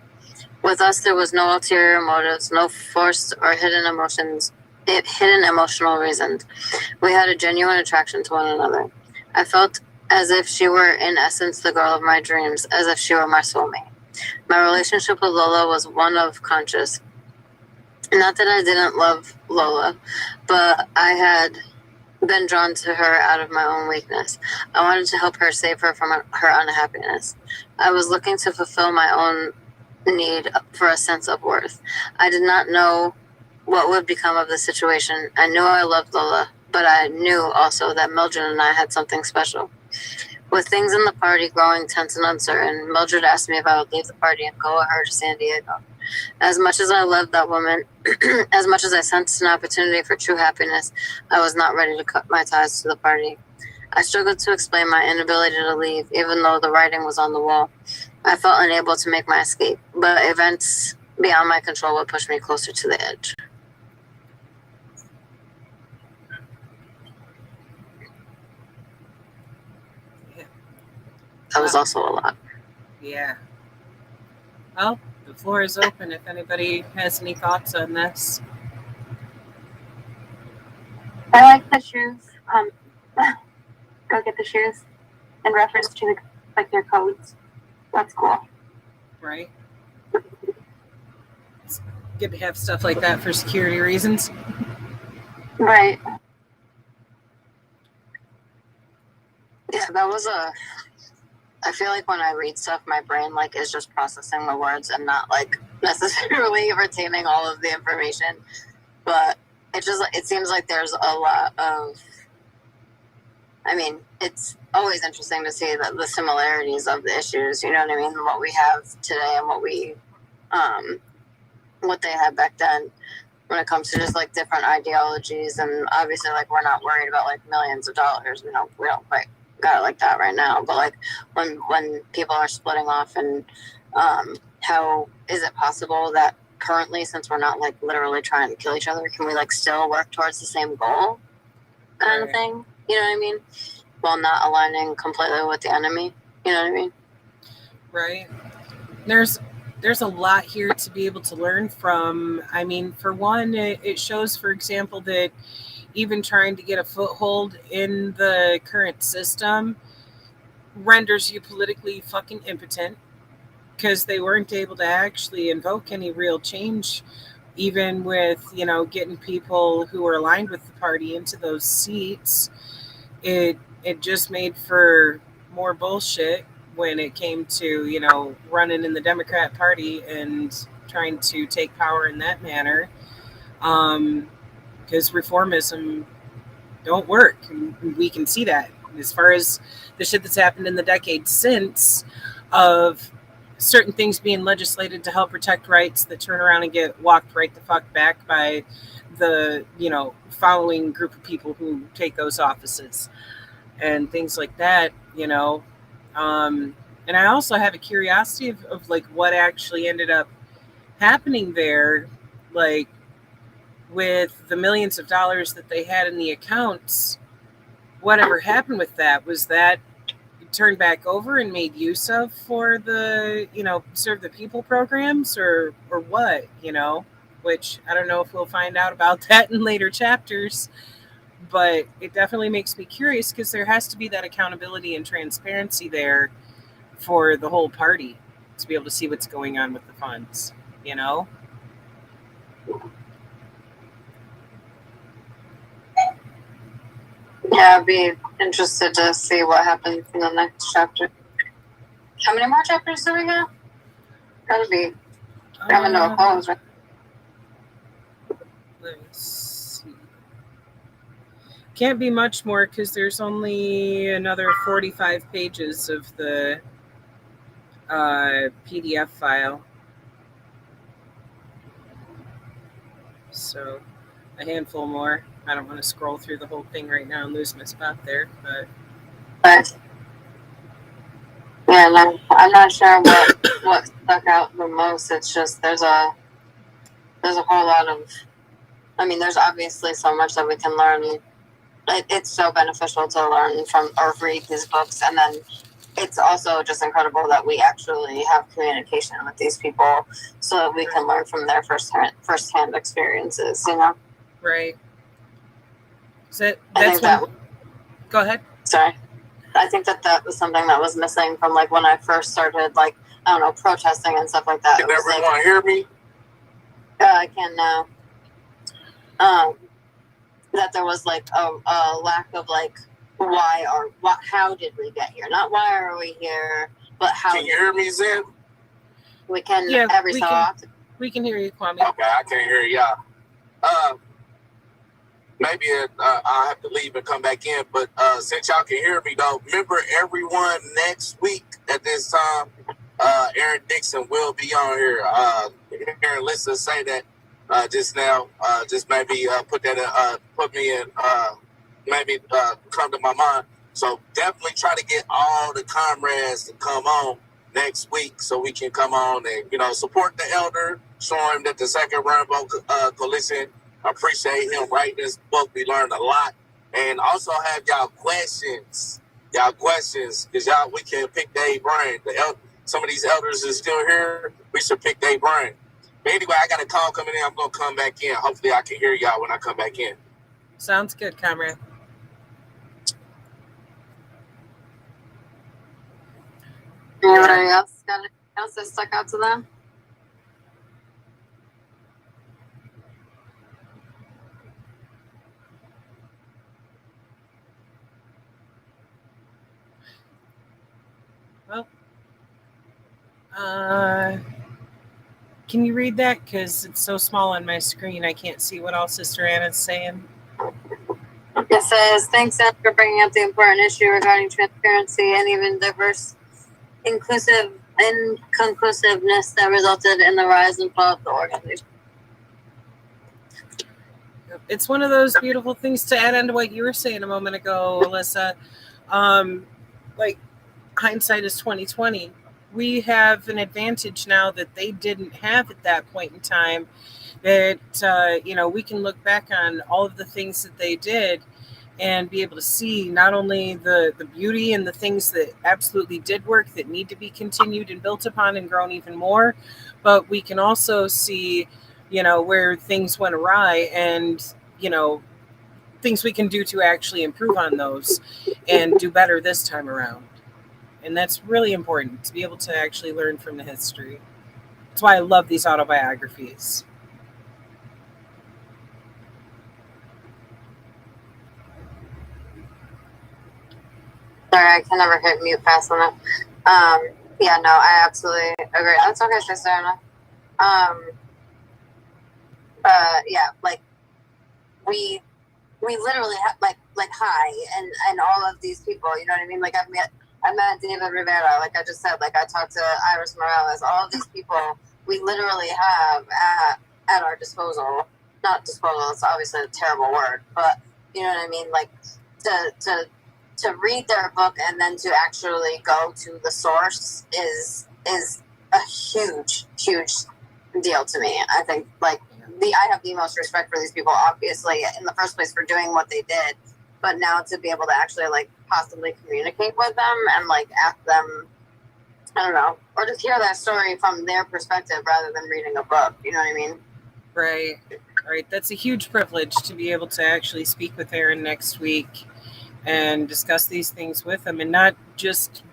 Speaker 2: With us, there was no ulterior motives, no forced or hidden emotional reasons. We had a genuine attraction to one another. I felt as if she were, in essence, the girl of my dreams, as if she were my soulmate. My relationship with Lola was one of conscious. Not that I didn't love Lola, but I had been drawn to her out of my own weakness. I wanted to help her save her from her unhappiness. I was looking to fulfill my own need for a sense of worth. I did not know what would become of the situation. I knew I loved Lola, but I knew also that Mildred and I had something special. With things in the party growing tense and uncertain, Mildred asked me if I would leave the party and go with her to San Diego. As much as I loved that woman, as much as I sensed an opportunity for true happiness, I was not ready to cut my ties to the party. I struggled to explain my inability to leave, even though the writing was on the wall. I felt unable to make my escape, but events beyond my control would push me closer to the edge.
Speaker 1: Yeah.
Speaker 2: That was also a lot.
Speaker 1: Yeah. Well, the floor is open if anybody has any thoughts on this.
Speaker 4: I like the shoes. Go get the shoes in reference to their codes. That's cool.
Speaker 1: Right? It's good to have stuff like that for security reasons.
Speaker 4: Right.
Speaker 2: Yeah, that was I feel like when I read stuff, my brain is just processing the words and not necessarily retaining all of the information. But it seems like there's a lot of. I mean, it's always interesting to see the similarities of the issues. You know what I mean? What we have today and what they had back then. When it comes to just different ideologies, and obviously we're not worried about millions of dollars. We don't quite got it like that right now. But when people are splitting off, and how is it possible that currently, since we're not literally trying to kill each other, can we still work towards the same goal, kind of thing? You know what I mean? While not aligning completely with the enemy. You know what I mean?
Speaker 1: Right. There's a lot here to be able to learn from. I mean, for one, it shows, for example, that even trying to get a foothold in the current system renders you politically fucking impotent, because they weren't able to actually invoke any real change, even with, getting people who were aligned with the party into those seats. It just made for more bullshit when it came to, running in the Democrat Party and trying to take power in that manner. Because reformism don't work. And we can see that as far as the shit that's happened in the decades since, of certain things being legislated to help protect rights that turn around and get walked right the fuck back by the, following group of people who take those offices and things like that, and I also have a curiosity of what actually ended up happening there, with the millions of dollars that they had in the accounts. Whatever happened with that? Was that turned back over and made use of for the, serve the people programs, or what, which I don't know if we'll find out about that in later chapters. But it definitely makes me curious, because there has to be that accountability and transparency there for the whole party to be able to see what's going on with the funds,
Speaker 2: Yeah, I'd be interested to see what happens in the next chapter. How many more chapters do we have? Gotta be coming to a close, right?
Speaker 1: Let's see. Can't be much more, because there's only another 45 pages of the PDF file. So a handful more. I don't want to scroll through the whole thing right now and lose my spot there, but
Speaker 2: Yeah, no, I'm not sure what stuck out the most. It's just there's a whole lot of. I mean, there's obviously so much that we can learn. It's so beneficial to learn from or read these books, and then it's also just incredible that we actually have communication with these people, so that we can learn from their firsthand experiences. You know.
Speaker 1: Right. So
Speaker 2: I
Speaker 1: that's
Speaker 2: think that.
Speaker 1: Go ahead.
Speaker 2: Sorry. I think that was something that was missing from like when I first started, like, I don't know, protesting and stuff like that.
Speaker 3: Can everyone hear me?
Speaker 2: I can now. That there was like a lack of like how did we get here? Not why are we here, but how.
Speaker 3: Can you hear me, Zen?
Speaker 2: We can often.
Speaker 1: We can hear you, Kwame.
Speaker 3: Okay, I can't hear y'all. Maybe I'll have to leave and come back in. But since y'all can hear me, though, remember everyone next week at this time, Aaron Dixon will be on here. Aaron, let's just say that just now. Just maybe put me in, maybe come to my mind. So definitely try to get all the comrades to come on next week so we can come on and, support the elder, show him that the Second Rainbow Coalition appreciate him writing this book. We learned a lot. And also have y'all questions, because we can pick their brain. Some of these elders are still here. We should pick their brain. But anyway, I got a call coming in. I'm going to come back in. Hopefully I can hear y'all when I come back in.
Speaker 1: Sounds good, comrade.
Speaker 2: Anybody else got anything else that stuck out to them?
Speaker 1: Well, can you read that? Because it's so small on my screen, I can't see what all Sister Anna's saying.
Speaker 2: It says, thanks, Ed, for bringing up the important issue regarding transparency and even diverse, inclusive, inconclusiveness that resulted in the rise and fall of the organization.
Speaker 1: It's one of those beautiful things to add on to what you were saying a moment ago, Alyssa. Like, hindsight is 2020. We have an advantage now that they didn't have at that point in time. That we can look back on all of the things that they did and be able to see not only the beauty and the things that absolutely did work that need to be continued and built upon and grown even more, but we can also see, where things went awry and, things we can do to actually improve on those and do better this time around. And that's really important to be able to actually learn from the history. That's why I love these autobiographies.
Speaker 2: Sorry, I can never hit mute fast enough. Yeah, no, I absolutely agree. That's okay, Sister Anna. Yeah, like we literally have like hi and all of these people. You know what I mean? Like I met David Rivera. Like I just said, like I talked to Iris Morales. All of these people we literally have at our disposal. Not disposal. It's obviously a terrible word, but you know what I mean. Like to read their book and then to actually go to the source is a huge deal to me. I think I have the most respect for these people, obviously, in the first place for doing what they did, but now to be able to actually possibly communicate with them and ask them, I don't know, or just hear that story from their perspective rather than reading a book. You know what I mean?
Speaker 1: Right. That's a huge privilege to be able to actually speak with Aaron next week and discuss these things with him and not just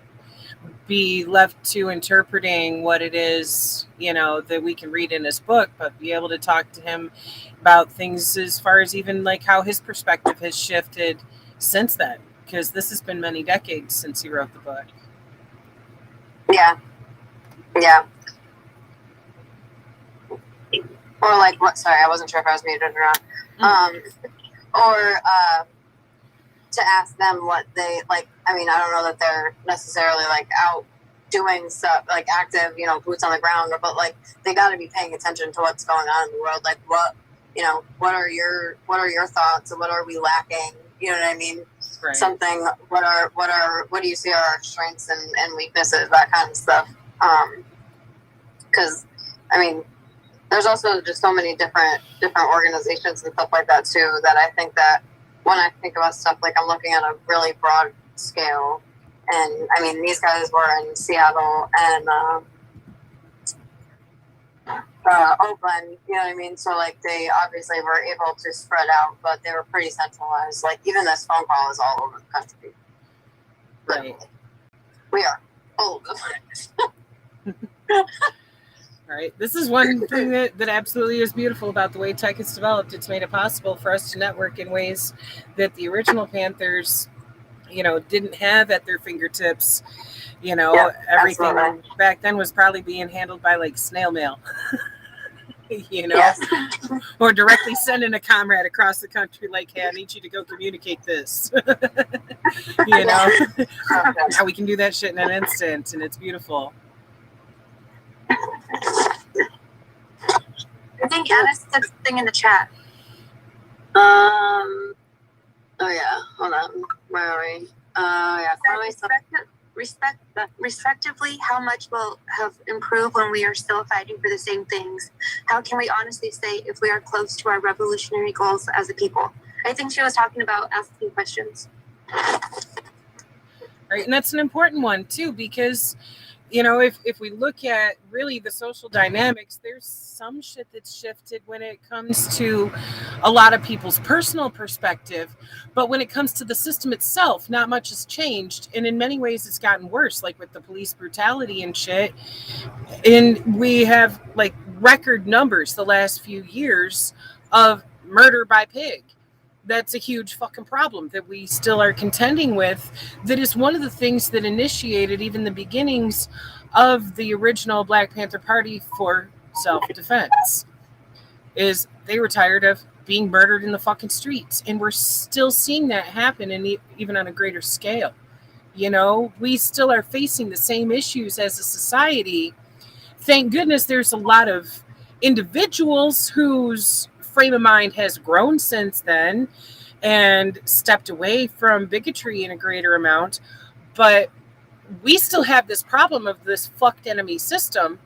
Speaker 1: be left to interpreting what it is, that we can read in his book, but be able to talk to him about things as far as even how his perspective has shifted since then, because this has been many decades since he wrote the book.
Speaker 2: Yeah. Or what? Sorry, I wasn't sure if I was muted or not. Or to ask them what they like. I mean, I don't know that they're necessarily out doing stuff active, boots on the ground, but they got to be paying attention to what's going on in the world. What are your thoughts and what are we lacking? You know what I mean?
Speaker 1: Right.
Speaker 2: something. What do you see are our strengths and weaknesses, that kind of stuff. Because I mean, there's also just so many different organizations and stuff like that too, that I think that when I think about stuff, like I'm looking at a really broad scale. And I mean, these guys were in Seattle and Oakland, you know what I mean? So like they obviously were able to spread out, but they were pretty centralized. Like even this phone call is all over the country.
Speaker 1: Right.
Speaker 2: We are all over the place.
Speaker 1: Right. This is one thing that absolutely is beautiful about the way tech has developed. It's made it possible for us to network in ways that the original Panthers, didn't have at their fingertips. Everything
Speaker 2: absolutely.
Speaker 1: back then was probably being handled by like snail mail.
Speaker 2: Yes.
Speaker 1: Or directly sending a comrade across the country like, hey, I need you to go communicate this. Now we can do that shit in an instant, and it's beautiful.
Speaker 4: I think Anna said something in the chat.
Speaker 2: Oh yeah, hold on. Where are we? Yeah,
Speaker 4: Respectively, how much will have improved when we are still fighting for the same things? How can we honestly say if we are close to our revolutionary goals as a people? I think she was talking about asking questions.
Speaker 1: Right, and that's an important one too, because if we look at really the social dynamics, there's some shit that's shifted when it comes to a lot of people's personal perspective. But when it comes to the system itself, not much has changed. And in many ways, it's gotten worse, like with the police brutality and shit. And we have like record numbers the last few years of murder by pig. That's a huge fucking problem that we still are contending with. That is one of the things that initiated even the beginnings of the original Black Panther Party for self-defense. Is they were tired of being murdered in the fucking streets. And we're still seeing that happen, and even on a greater scale. We still are facing the same issues as a society. Thank goodness there's a lot of individuals whose frame of mind has grown since then and stepped away from bigotry in a greater amount. But we still have this problem of this fucked enemy system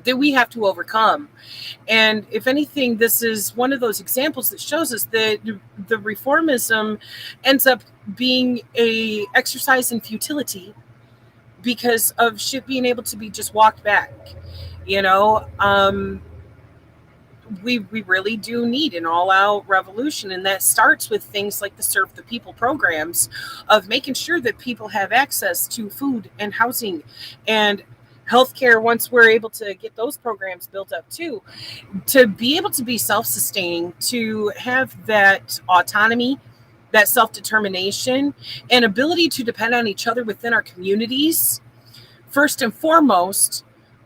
Speaker 1: that we have to overcome. And if anything, this is one of those examples that shows us that the reformism ends up being a exercise in futility because of shit being able to be just walked back. We really do need an all-out revolution, and that starts with things like the Serve the People programs of making sure that people have access to food and housing and healthcare once we're able to get those programs built up too, to be able to be self-sustaining, to have that autonomy, that self-determination, and ability to depend on each other within our communities, first and foremost,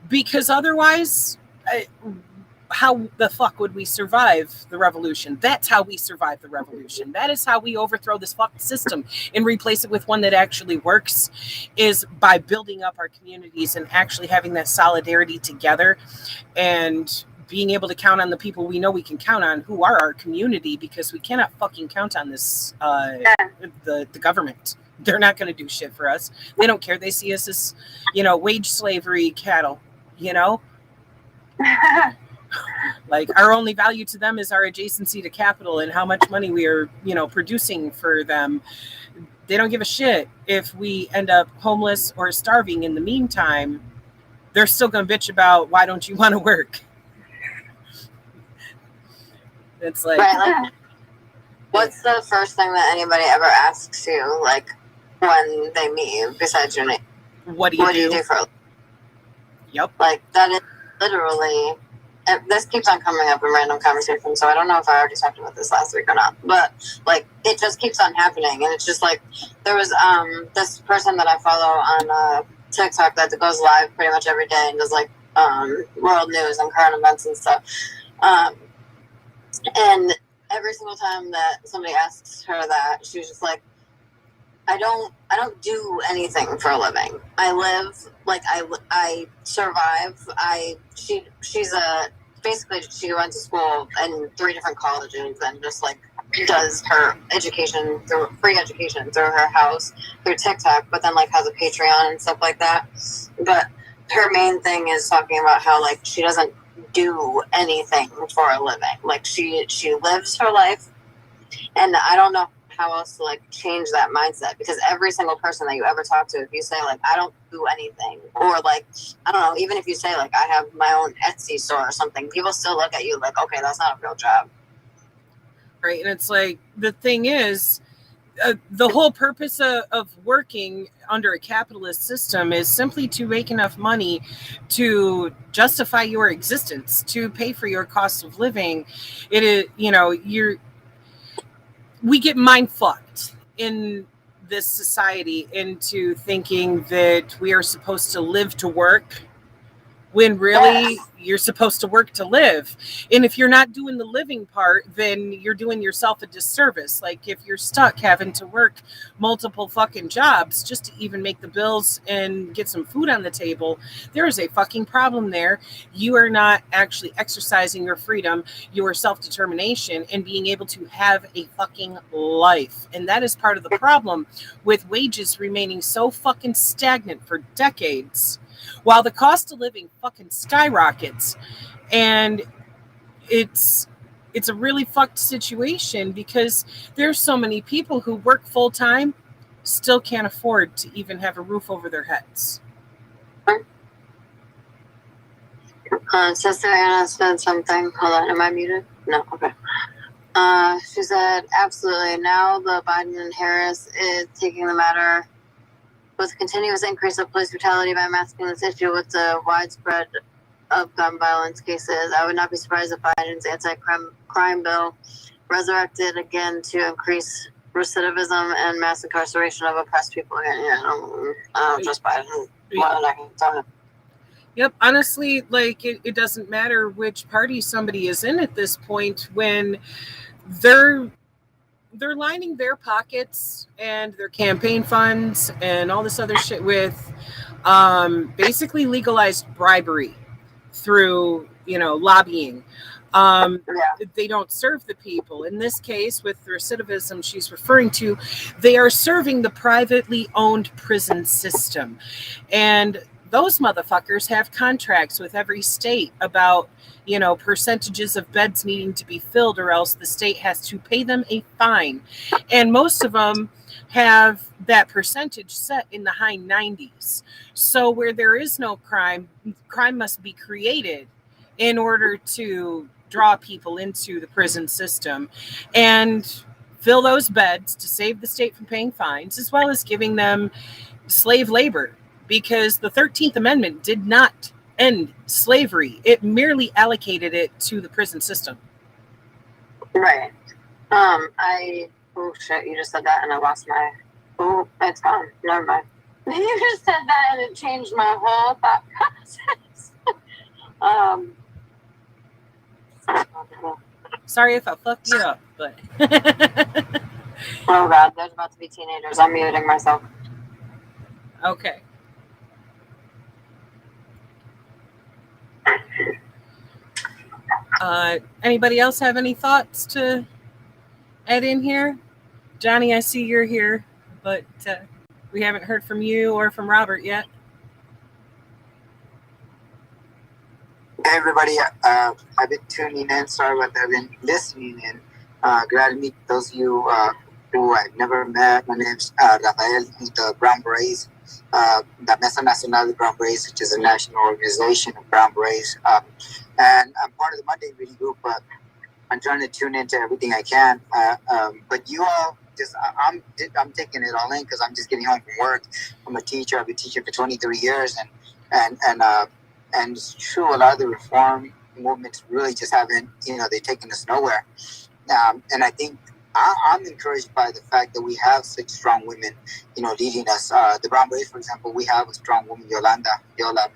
Speaker 1: because otherwise, how the fuck would we survive the revolution? That's how we survive the revolution. That is how we overthrow this fucking system and replace it with one that actually works, is by building up our communities and actually having that solidarity together and being able to count on the people we know we can count on, who are our community, because we cannot fucking count on this, the government. They're not going to do shit for us. They don't care. They see us as, wage slavery cattle, Like our only value to them is our adjacency to capital and how much money we are, producing for them. They don't give a shit if we end up homeless or starving in the meantime. They're still going to bitch about, why don't you want to work? It's like,
Speaker 2: right, what's the first thing that anybody ever asks you, like when they meet you, besides your name?
Speaker 1: What do you do
Speaker 2: for a living?
Speaker 1: Yep.
Speaker 2: Like that is literally. And this keeps on coming up in random conversations, so I don't know if I already talked about this last week or not. But like, it just keeps on happening, and it's just like there was this person that I follow on TikTok that goes live pretty much every day and does like world news and current events and stuff. And every single time that somebody asks her that, she's just like, I don't do anything for a living. I live, like, I survive. She's basically, she went to school in 3 different colleges and just, like, does her education through free education through her house through TikTok, but then like has a Patreon and stuff like that. But her main thing is talking about how like she doesn't do anything for a living. Like she lives her life, and I don't know how else to like change that mindset, because every single person that you ever talk to, if you say like I don't do anything, or like I don't know, even if you say like I have my own Etsy store or something, people still look at you like, okay, that's not a real job.
Speaker 1: Right. And it's like, the thing is, the whole purpose of working under a capitalist system is simply to make enough money to justify your existence, to pay for your cost of living. It is, we get mind fucked in this society into thinking that we are supposed to live to work, when really you're supposed to work to live. And if you're not doing the living part, then you're doing yourself a disservice. Like if you're stuck having to work multiple fucking jobs just to even make the bills and get some food on the table, there is a fucking problem there. You are not actually exercising your freedom, your self-determination, and being able to have a fucking life. And that is part of the problem with wages remaining so fucking stagnant for decades, while the cost of living fucking skyrockets. And it's a really fucked situation, because there's so many people who work full time still can't afford to even have a roof over their heads.
Speaker 2: Sister Anna said something. Hold on, am I muted? No, okay. She said, absolutely. Now the Biden and Harris is taking the matter with continuous increase of police brutality by masking this issue with the widespread of gun violence cases. I would not be surprised if Biden's anti-crime bill resurrected again to increase recidivism and mass incarceration of oppressed people again. Yeah, I don't trust Biden. What I can tell him.
Speaker 1: Yep, honestly, like it doesn't matter which party somebody is in at this point, when they're lining their pockets and their campaign funds and all this other shit with basically legalized bribery through, lobbying. They don't serve the people. In this case, with the recidivism she's referring to, they are serving the privately owned prison system. And those motherfuckers have contracts with every state about, percentages of beds needing to be filled, or else the state has to pay them a fine. And most of them have that percentage set in the high 90s. So where there is no crime must be created in order to draw people into the prison system and fill those beds to save the state from paying fines, as well as giving them slave labor, because the 13th Amendment did not end slavery. It merely allocated it to the prison system.
Speaker 2: Right. Oh shit, you just said that and I lost my, oh, it's gone. Never mind. You just said that and it changed my whole thought process.
Speaker 1: Sorry if I fucked you up, but
Speaker 2: oh god, there's about to be teenagers. I'm muting myself.
Speaker 1: okay. Anybody else have any thoughts to add in here? Johnny, I see you're here, but we haven't heard from you or from Robert yet.
Speaker 5: Hey everybody, I've been tuning in. Sorry about that. I've been listening in. Glad to meet those of you who I've never met. My name's Rafael, the Brown Berets, the Mesa Nacional de Brown Berets, which is a national organization of Brown Berets. And I'm part of the Monday reading group, but I'm trying to tune into everything I can. But you all, I'm taking it all in because I'm just getting home from work. I'm a teacher. I've been teaching for 23 years, and it's true, a lot of the reform movements really just haven't, they've taken us nowhere. And I think I'm encouraged by the fact that we have such strong women, leading us. The Brown Berets, for example, we have a strong woman, Yola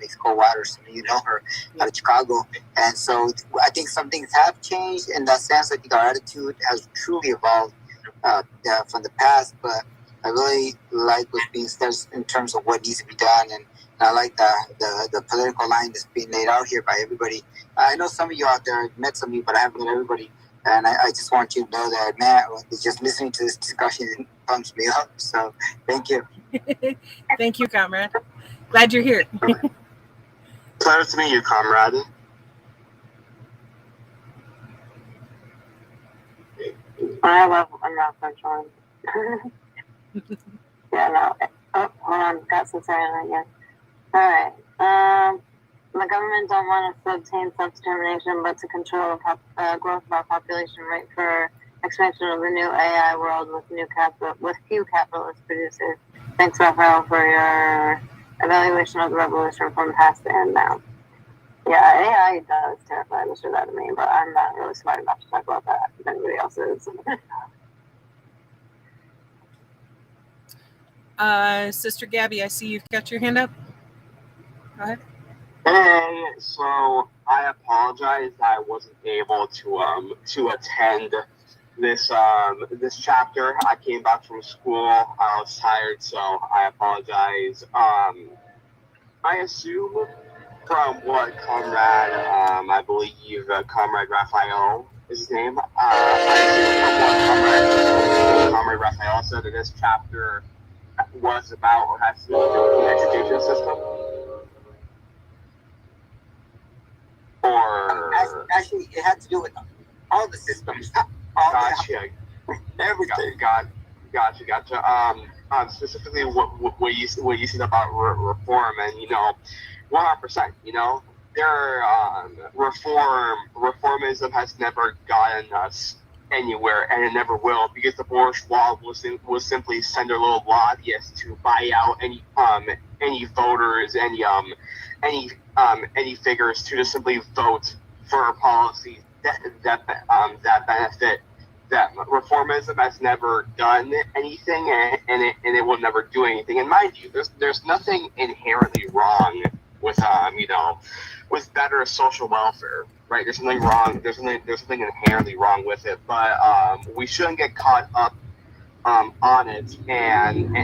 Speaker 5: makes cold waters. You know her, out of Chicago. And so I think some things have changed in that sense. I think our attitude has truly evolved from the past. But I really like what's being said in terms of what needs to be done. And I like the political line that's being laid out here by everybody. I know some of you out there, I've met some of you, but I haven't met everybody. And I just want you to know that, man, just listening to this discussion pumps me up. So thank you.
Speaker 1: Thank you, comrade. Glad you're here.
Speaker 6: Pleasure to meet you, comrade.
Speaker 2: I love I'm not French one. Yeah, no. Oh, hold on, got some silent again. Alright. The government don't want us to obtain self-determination, but to control growth of our population rate for expansion of the new AI world with few capitalist producers. Thanks, Raphael, for your evaluation of the revolution from past and now. Yeah, AI does terrify the shit out of me, but I'm not really smart enough to talk about that if anybody else is.
Speaker 1: Sister Gabby, I see you've got your hand up. Go ahead.
Speaker 6: Hey, so I apologize I wasn't able to attend this chapter. I came back from school. I was tired, so I apologize. I assume from what Comrade, I believe Comrade Raphael is his name. I assume from what Comrade Raphael said that this chapter was about or has to do with the education system. Or
Speaker 5: Actually, it had to do with all the systems.
Speaker 6: Gotcha.
Speaker 5: Everything.
Speaker 6: Gotcha. Specifically, what you said about reform, and 100%. Reformism has never gotten us anywhere, and it never will, because the bourgeois will simply send their little lobbyists to buy out any voters, any figures to just simply vote for policies that benefit them. Reformism has never done anything, and it will never do anything. And mind you, there's nothing inherently wrong with with better social welfare, right? There's nothing wrong. There's something inherently wrong with it, but we shouldn't get caught up on it and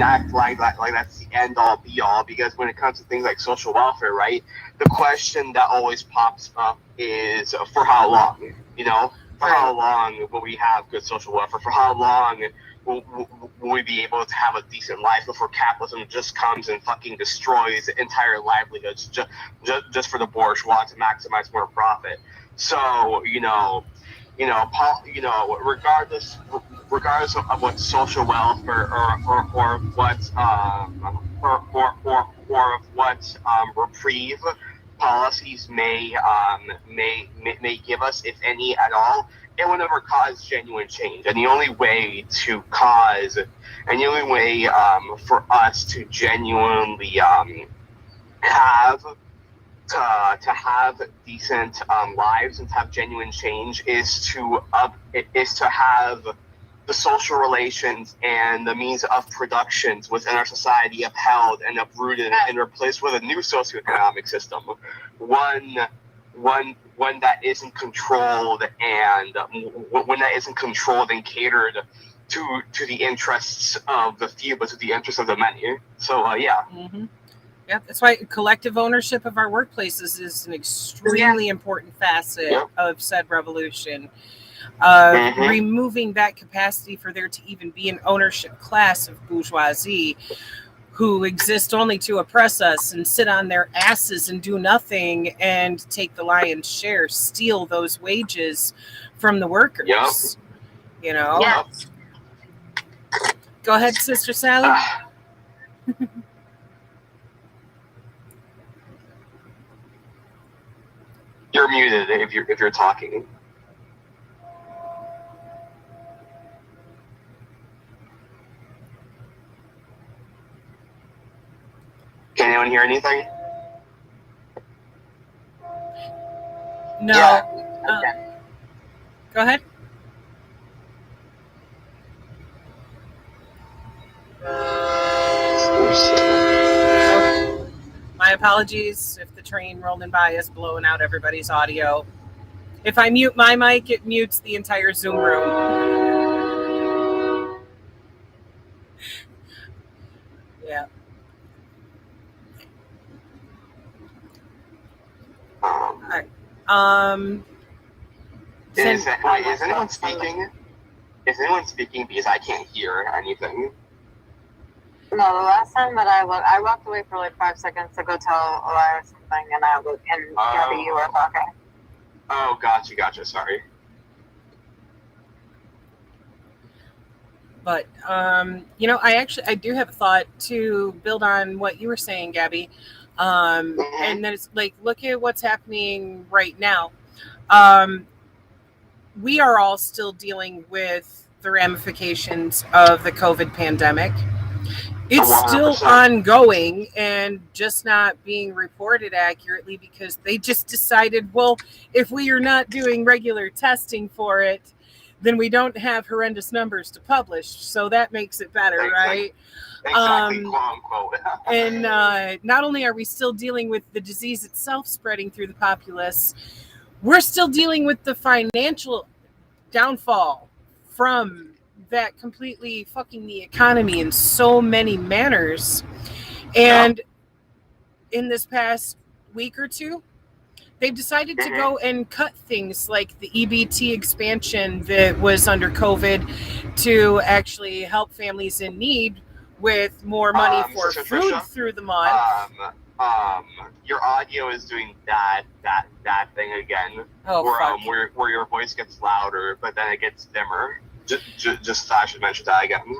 Speaker 6: act like that's the end all be all, because when it comes to things like social welfare, right, the question that always pops up is for how long, for how long will we have good social welfare? For how long will we be able to have a decent life before capitalism just comes and fucking destroys entire livelihoods just for the bourgeois to maximize more profit? So regardless of what social welfare or what or of what reprieve policies may give us, if any at all, it will never cause genuine change. And the only way for us to genuinely have decent lives and to have genuine change is to have the social relations and the means of productions within our society upheld and uprooted and replaced with a new socioeconomic system, one that isn't controlled and catered to the interests of the few, but to the interests of the many. So yeah.
Speaker 1: Mm-hmm. Yeah, that's why collective ownership of our workplaces is an extremely important facet of said revolution. Removing that capacity for there to even be an ownership class of bourgeoisie who exist only to oppress us and sit on their asses and do nothing and take the lion's share, steal those wages from the workers.
Speaker 2: Yes.
Speaker 1: Go ahead, Sister Sally.
Speaker 6: You're muted if you're talking. Can anyone hear anything?
Speaker 1: No.
Speaker 2: Yeah. Okay.
Speaker 1: Go ahead. My apologies if the train rolling by is blowing out everybody's audio. If I mute my mic, it mutes the entire Zoom room. Yeah. All right.
Speaker 6: Is anyone speaking? Is anyone speaking? Because I can't hear anything.
Speaker 2: No, the last time that I walked away for like 5 seconds to go tell Elias something, and Gabby, you were talking.
Speaker 6: Oh, gotcha. Sorry.
Speaker 1: But I do have a thought to build on what you were saying, Gabby. And then it's like, look at what's happening right now. We are all still dealing with the ramifications of the COVID pandemic. It's
Speaker 6: 100%.
Speaker 1: still ongoing and just not being reported accurately because they just decided, well, if we are not doing regular testing for it, then we don't have horrendous numbers to publish. So that makes it better, right?
Speaker 6: Exactly, quote unquote.
Speaker 1: And not only are we still dealing with the disease itself spreading through the populace, we're still dealing with the financial downfall from that completely fucking the economy in so many manners. And in this past week or two, they've decided to go and cut things like the EBT expansion that was under COVID to actually help families in need with more money for food through the month.
Speaker 6: Your audio is doing that thing again. Where your voice gets louder, but then it gets dimmer. Just I should mention that again.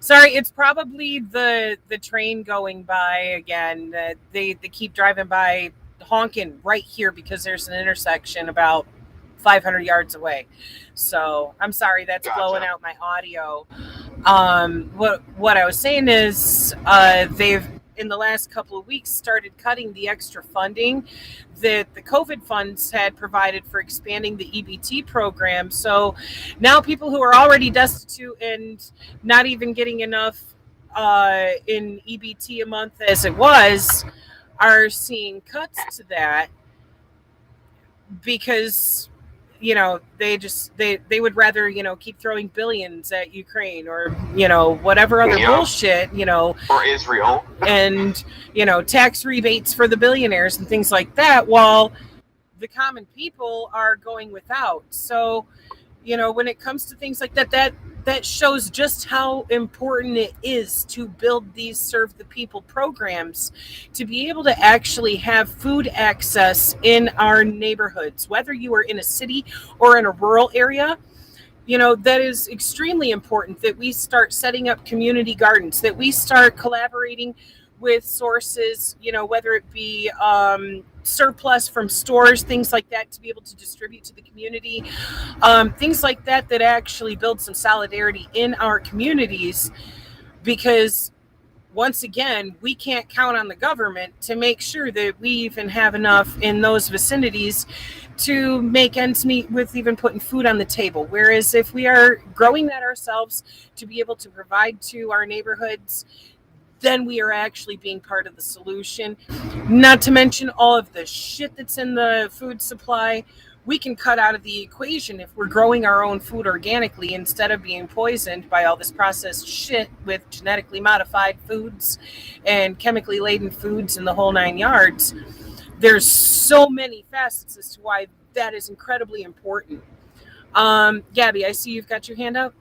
Speaker 1: Sorry, it's probably the train going by again. They keep driving by honking right here because there's an intersection about 500 yards away. So I'm sorry, that's blowing out my audio. What I was saying is they've in the last couple of weeks started cutting the extra funding that the COVID funds had provided for expanding the EBT program. So now people who are already destitute and not even getting enough in EBT a month as it was are seeing cuts to that because they would rather keep throwing billions at Ukraine or whatever other bullshit
Speaker 6: or Israel
Speaker 1: and tax rebates for the billionaires and things like that while the common people are going without. So when it comes to things like that shows just how important it is to build these serve the people programs to be able to actually have food access in our neighborhoods, whether you are in a city or in a rural area. That is extremely important that we start setting up community gardens, that we start collaborating with sources, whether it be surplus from stores, things like that, to be able to distribute to the community, things like that actually build some solidarity in our communities, because once again, we can't count on the government to make sure that we even have enough in those vicinities to make ends meet with even putting food on the table. Whereas if we are growing that ourselves to be able to provide to our neighborhoods, then we are actually being part of the solution. Not to mention all of the shit that's in the food supply. We can cut out of the equation if we're growing our own food organically instead of being poisoned by all this processed shit with genetically modified foods and chemically laden foods and the whole 9 yards. There's so many facets as to why that is incredibly important. Gabby, I see you've got your hand up.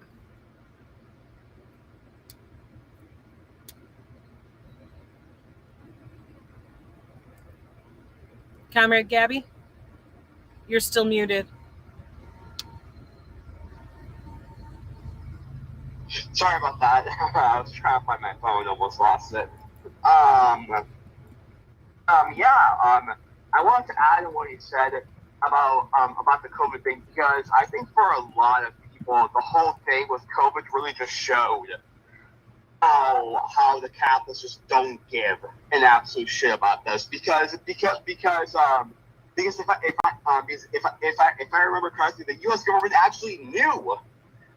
Speaker 1: Comrade Gabby, you're still muted.
Speaker 6: Sorry about that. I was trying to find my phone, almost lost it. I wanted to add on what you said about the COVID thing, because I think for a lot of people, the whole thing with COVID really just showed how the Catholics just don't give an absolute shit about this, because if I remember correctly, the U.S. government actually knew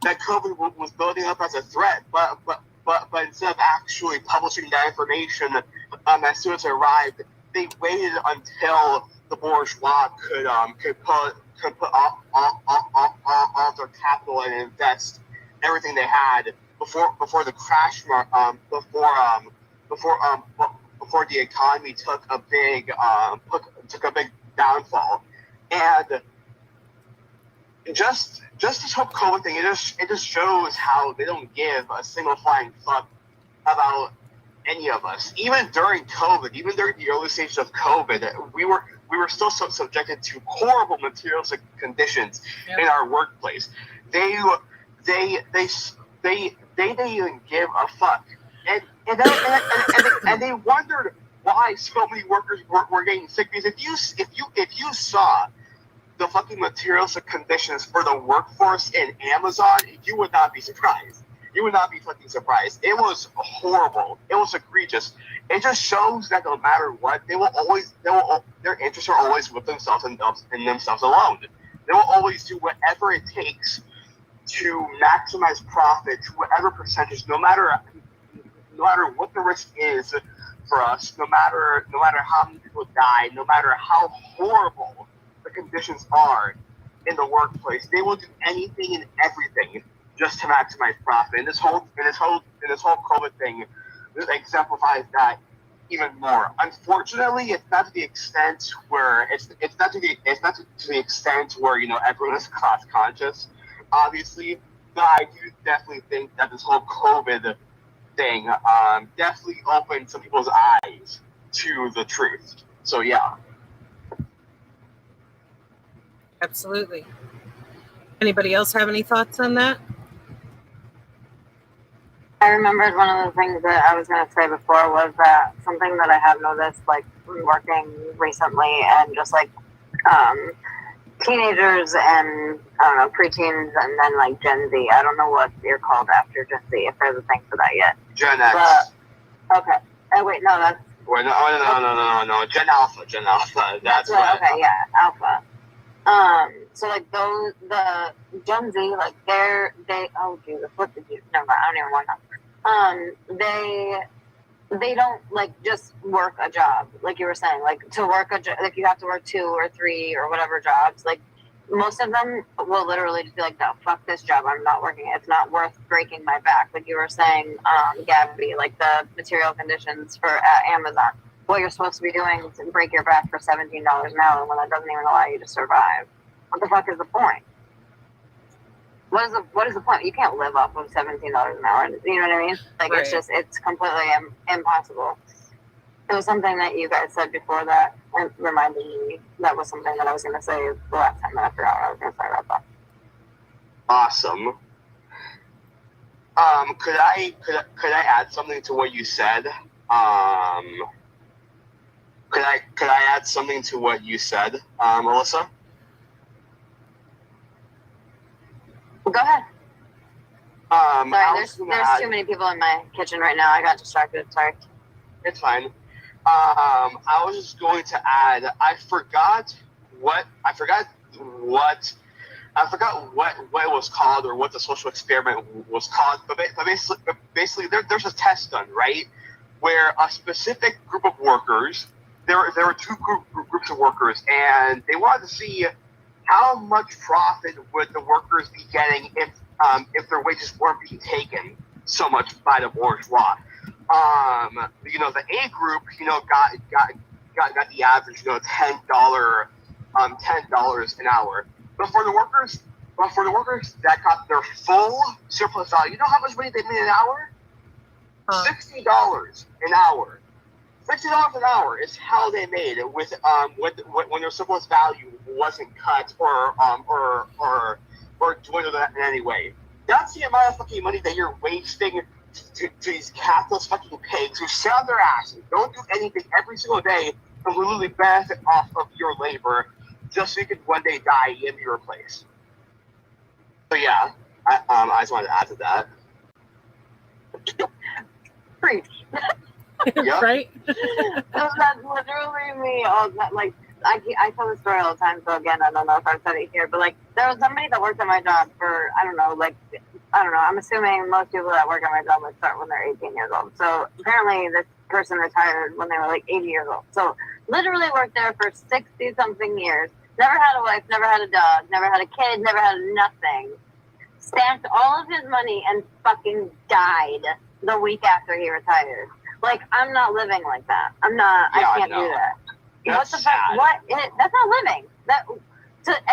Speaker 6: that COVID was building up as a threat, but instead of actually publishing that information as soon as it arrived, they waited until the bourgeois could put all their capital and invest everything they had before the crash before the economy took a big downfall. And this whole COVID thing, it just shows how they don't give a single flying fuck about any of us. Even during COVID, even during the early stages of COVID, we were still subjected to horrible materialistic conditions in our workplace. They didn't even give a fuck, and they wondered why so many workers were getting sick. Because if you saw the fucking materialistic conditions for the workforce in Amazon, you would not be surprised. You would not be fucking surprised. It was horrible. It was egregious. It just shows that no matter what, their interests are always with themselves and themselves alone. They will always do whatever it takes to maximize profit to whatever percentage, no matter what the risk is for us, no matter how many people die, no matter how horrible the conditions are in the workplace. They will do anything and everything just to maximize profit. And this whole COVID thing exemplifies that even more. Unfortunately, it's not to the extent where everyone is cost conscious, obviously. But I do definitely think that this whole COVID thing definitely opened some people's eyes to the truth. So yeah.
Speaker 1: Absolutely. Anybody else have any thoughts on that?
Speaker 2: I remembered one of the things that I was going to say before was that something that I have noticed, like working recently, and just like teenagers and I don't know, preteens, and then like Gen Z. I don't know what you're called after Gen Z, if there's a thing for that yet.
Speaker 6: Gen X.
Speaker 2: But, okay. Oh wait, no, that's.
Speaker 6: Wait, no. Gen Alpha. That's
Speaker 2: right. Okay, yeah, Alpha. So like the Gen Z, like oh Jesus, what did you? Never mind, I don't even want to. They don't like just work a job, like you were saying, like to work a job, like you have to work 2 or 3 or whatever jobs. Like most of them will literally just be like, no, fuck this job, I'm not working. It's not worth breaking my back. Like you were saying, Gabby, like the material conditions for Amazon. What you're supposed to be doing is to break your back for $17 an hour when that doesn't even allow you to survive. What the fuck is the point? What is the point? You can't live off of $17 an hour. You know what I mean? Like
Speaker 1: Right.
Speaker 2: it's completely impossible. It was something that you guys said before that reminded me. That was something that I was going to say the last time, that I forgot what I was going to say about that.
Speaker 6: awesome. Could I add something to what you said? Could I add something to what you said, Melissa?
Speaker 2: Go ahead. Sorry, there's
Speaker 6: add,
Speaker 2: too many people in my kitchen right now. I got distracted. Sorry.
Speaker 6: It's fine. I was just going to add. I forgot what it was called or what the social experiment was called. But basically, there's a test done, right, where a specific group of workers. There were 2 groups of workers, and they wanted to see how much profit would the workers be getting if their wages weren't being taken so much by the bourgeois. The A group, got the average, $10 an hour. But for the workers that got their full surplus value, you know how much money they made an hour? $60 an hour. $60 an hour is how they made it with when their surplus value wasn't cut or dwindled in any way. That's the amount of fucking money that you're wasting to these capitalist fucking pigs who sit on their asses, don't do anything every single day, and literally benefit off of your labor just so you can one day die and be replaced. So yeah, I just wanted to add to that.
Speaker 2: Preach.
Speaker 6: Yep.
Speaker 1: Right?
Speaker 2: That's literally me. Like I tell this story all the time. So again, I don't know if I've said it here, but like there was somebody that worked at my job for I don't know. I'm assuming most people that work at my job like start when they're 18 years old. So apparently this person retired when they were like 80 years old. So literally worked there for 60 something years. Never had a wife, never had a dog, never had a kid, never had nothing. Stacked all of his money and fucking died the week after he retired. Like, I'm not living like that. I'm not. Yeah, I can't do that.
Speaker 6: That's
Speaker 2: what the fuck?
Speaker 6: sad.
Speaker 2: What? That's not living. That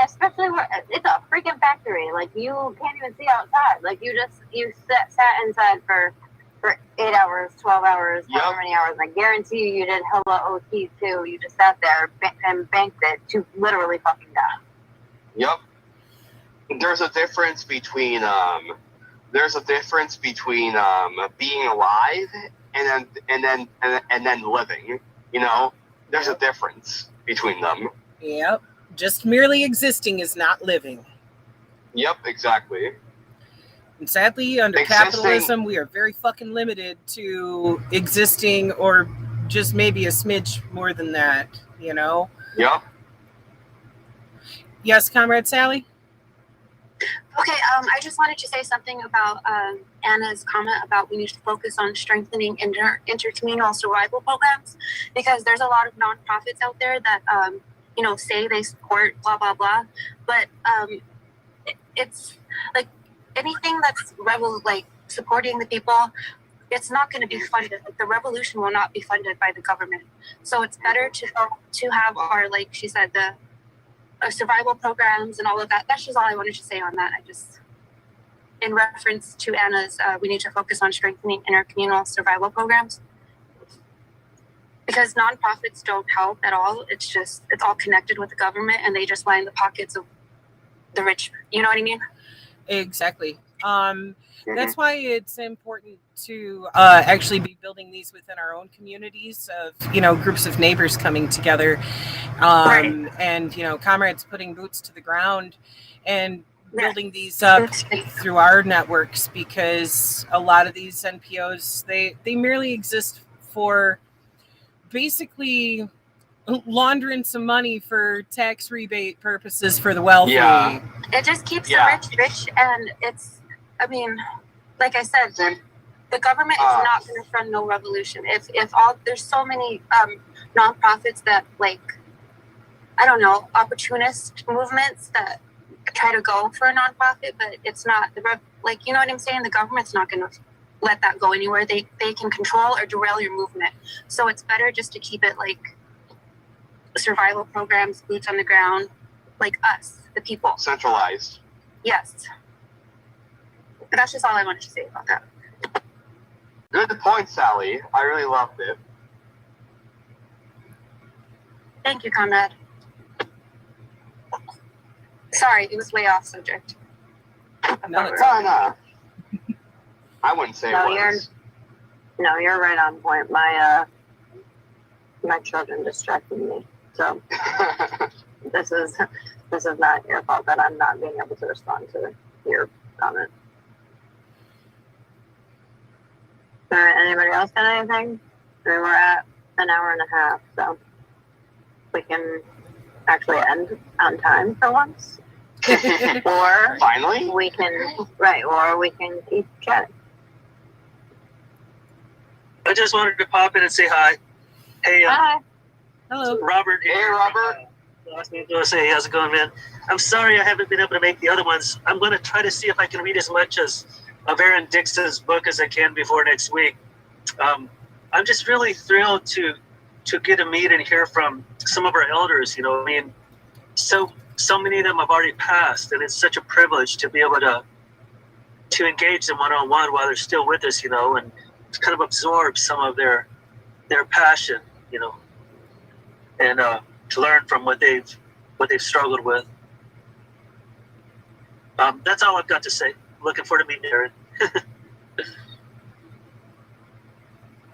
Speaker 4: especially where it's a freaking factory. Like you can't even see outside. Like you sat inside for 8 hours, 12 hours, however many hours. I guarantee you did hella OT too. You just sat there and banked it to literally fucking die.
Speaker 6: Yep. There's a difference between being alive and then living. You know, there's a difference between them.
Speaker 1: Yep. Just merely existing is not living.
Speaker 6: Yep, exactly.
Speaker 1: And sadly, under capitalism, we are very fucking limited to existing, or just maybe a smidge more than that, you know?
Speaker 6: Yep.
Speaker 1: Yes, Comrade Sally?
Speaker 4: Okay, I just wanted to say something about Anna's comment about we need to focus on strengthening intercommunal survival programs, because there's a lot of nonprofits out there that, say they support blah, blah, blah, but it's like anything that's supporting the people, it's not going to be funded. Like, the revolution will not be funded by the government. So it's better to have our, like she said, the survival programs and all of that. That's just all I wanted to say on that. In reference to Anna's, we need to focus on strengthening intercommunal survival programs, because nonprofits don't help at all. It's all connected with the government, and they just line the pockets of the rich. You know what I mean?
Speaker 1: Exactly. That's why it's important to actually be building these within our own communities of, groups of neighbors coming together,
Speaker 4: Right.
Speaker 1: and, comrades putting boots to the ground and building these up through our networks, because a lot of these NPOs, they merely exist for basically laundering some money for tax rebate purposes for the wealthy.
Speaker 6: Yeah.
Speaker 4: It just keeps the rich, and like I said, the government is not going to fund no revolution. If there's so many nonprofits that, opportunist movements that try to go for a nonprofit, but it's not you know what I'm saying? The government's not going to let that go anywhere. They can control or derail your movement. So it's better just to keep it like survival programs, boots on the ground, like us, the people.
Speaker 6: Centralized.
Speaker 4: Yes. But that's just all I wanted to say about that.
Speaker 6: Good point, Sally. I really loved it.
Speaker 4: Thank you, Conrad. Sorry, it was way off subject.
Speaker 1: No, it's
Speaker 6: no. I wouldn't say it was.
Speaker 2: You're right on point. My children distracted me. So this is not your fault that I'm not being able to respond to your comment. All right, anybody else got anything? We're at an hour and a half, so we can actually end on time for once. Or
Speaker 6: finally,
Speaker 2: we can keep chatting.
Speaker 7: I just wanted to pop in and say hi. Hey,
Speaker 2: Hi.
Speaker 1: Hello.
Speaker 7: Robert.
Speaker 6: Hey, Robert.
Speaker 7: Asked me to say, how's it going, man? I'm sorry I haven't been able to make the other ones. I'm going to try to see if I can read as much of Aaron Dixon's book as I can before next week. I'm just really thrilled to get to meet and hear from some of our elders. So many of them have already passed, and it's such a privilege to be able to engage them one-on-one while they're still with us, and to kind of absorb some of their passion, and to learn from what they've struggled with. That's all I've got to say. Looking forward to meeting Aaron.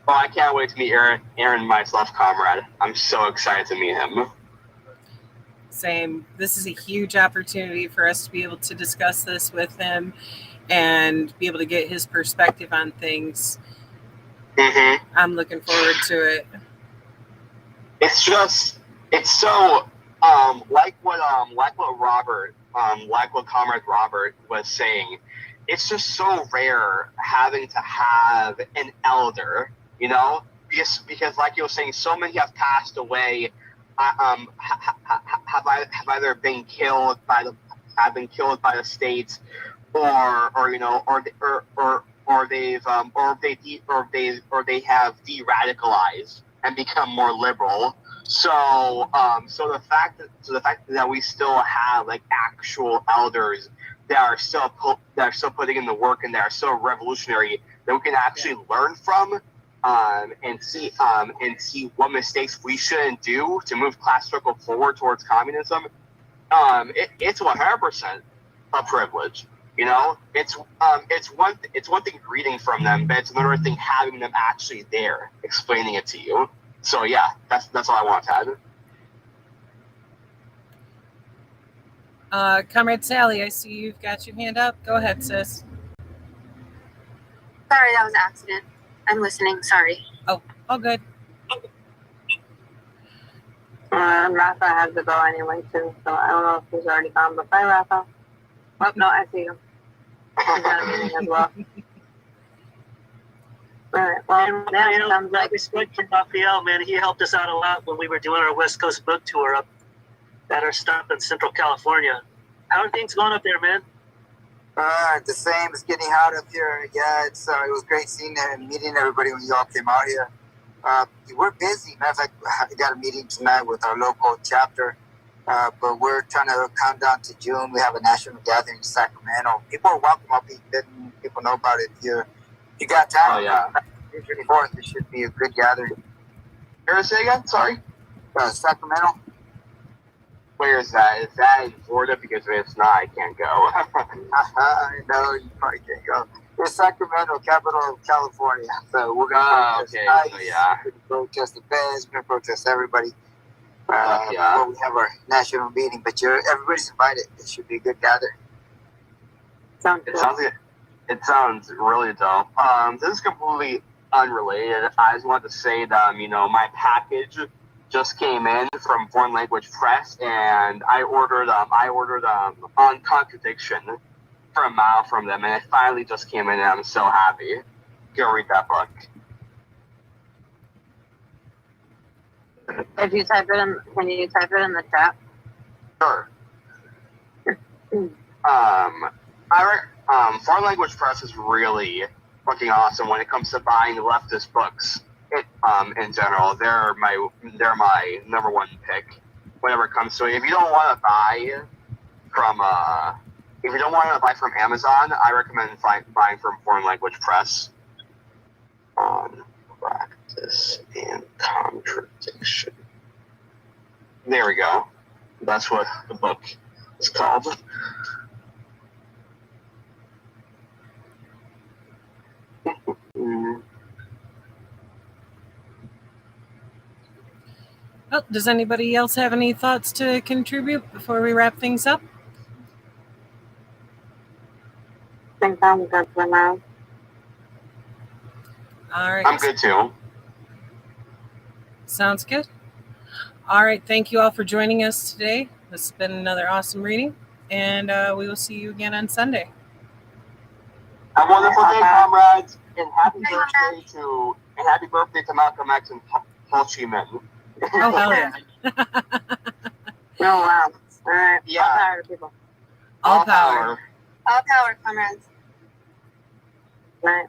Speaker 6: Well, I can't wait to meet Aaron, myself, comrade. I'm so excited to meet him.
Speaker 1: Same. This is a huge opportunity for us to be able to discuss this with him and be able to get his perspective on things.
Speaker 6: Mm-hmm.
Speaker 1: I'm looking forward to it.
Speaker 6: It's so like what Comrade Robert was saying. It's just so rare having to have an elder, because like you were saying, so many have passed away, have either been killed by the states, or they have de-radicalized and become more liberal. So the fact that we still have like actual elders that are still putting in the work and that are still revolutionary that we can actually learn from, and see what mistakes we shouldn't do to move class struggle forward towards communism. It's 100% a privilege. You know, it's one thing reading from them, but it's another thing having them actually there explaining it to you. So yeah, that's all I want to add.
Speaker 1: Comrade Sally, I see you've got your hand up. Go ahead, sis.
Speaker 4: Sorry, that was an accident. I'm listening. Sorry.
Speaker 1: Oh, all good.
Speaker 2: Rafa has to go anyway too, so I don't know if he's already gone. But bye, Rafa. Oh no, I see him. He's got a meeting as well. All right. Well, that sounds like
Speaker 7: respect for Raphael, man. He helped us out a lot when we were doing our West Coast book tour up at our stop in Central California. How are things going up there, man?
Speaker 5: The same. It's getting hot up here. Yeah, it was great seeing and meeting everybody when you all came out here. We're busy. Matter of fact, I got a meeting tonight with our local chapter, but we're trying to count down to June. We have a national gathering in Sacramento. People are welcome. I'll be letting people know about it. If you got time,
Speaker 6: Oh, yeah.
Speaker 5: June 24th, it should be a good gathering.
Speaker 6: Say again? Sorry.
Speaker 5: Sacramento.
Speaker 6: Where is that? Is that in Florida? Because if it's not, I can't go.
Speaker 5: I know you probably can't go. It's Sacramento, capital of California. So we're gonna protest ICE.
Speaker 6: So yeah.
Speaker 5: We're gonna protest the feds. We're gonna protest everybody.
Speaker 6: Yeah.
Speaker 5: Before we have our national meeting, but everybody's invited. It should be a good gathering.
Speaker 6: It sounds really dope. This is completely unrelated. I just wanted to say that my package just came in from Foreign Language Press, and I ordered On Contradiction for a mile from them, and it finally just came in, and I'm so happy. Go read that book.
Speaker 2: If you type it in, can you type it in the chat?
Speaker 6: Sure. Foreign Language Press is really fucking awesome when it comes to buying leftist books. In general, they're my number one pick whenever it comes to it. If you don't want to buy from Amazon, I recommend buying from Foreign Language Press. On Practice and Contradiction. There we go. That's what the book is called.
Speaker 1: Well, does anybody else have any thoughts to contribute before we wrap things up?
Speaker 2: I think I'm good for now.
Speaker 1: All right.
Speaker 6: I'm good too.
Speaker 1: Sounds good. All right. Thank you all for joining us today. This has been another awesome reading, and we will see you again on Sunday.
Speaker 6: Have a wonderful day, comrades, and happy birthday to Malcolm X and Ho Chi Minh.
Speaker 1: Oh, hell yeah.
Speaker 2: Oh, wow. All right.
Speaker 6: Yeah.
Speaker 2: All power, people.
Speaker 1: All power.
Speaker 4: All power, comrades.
Speaker 2: All right.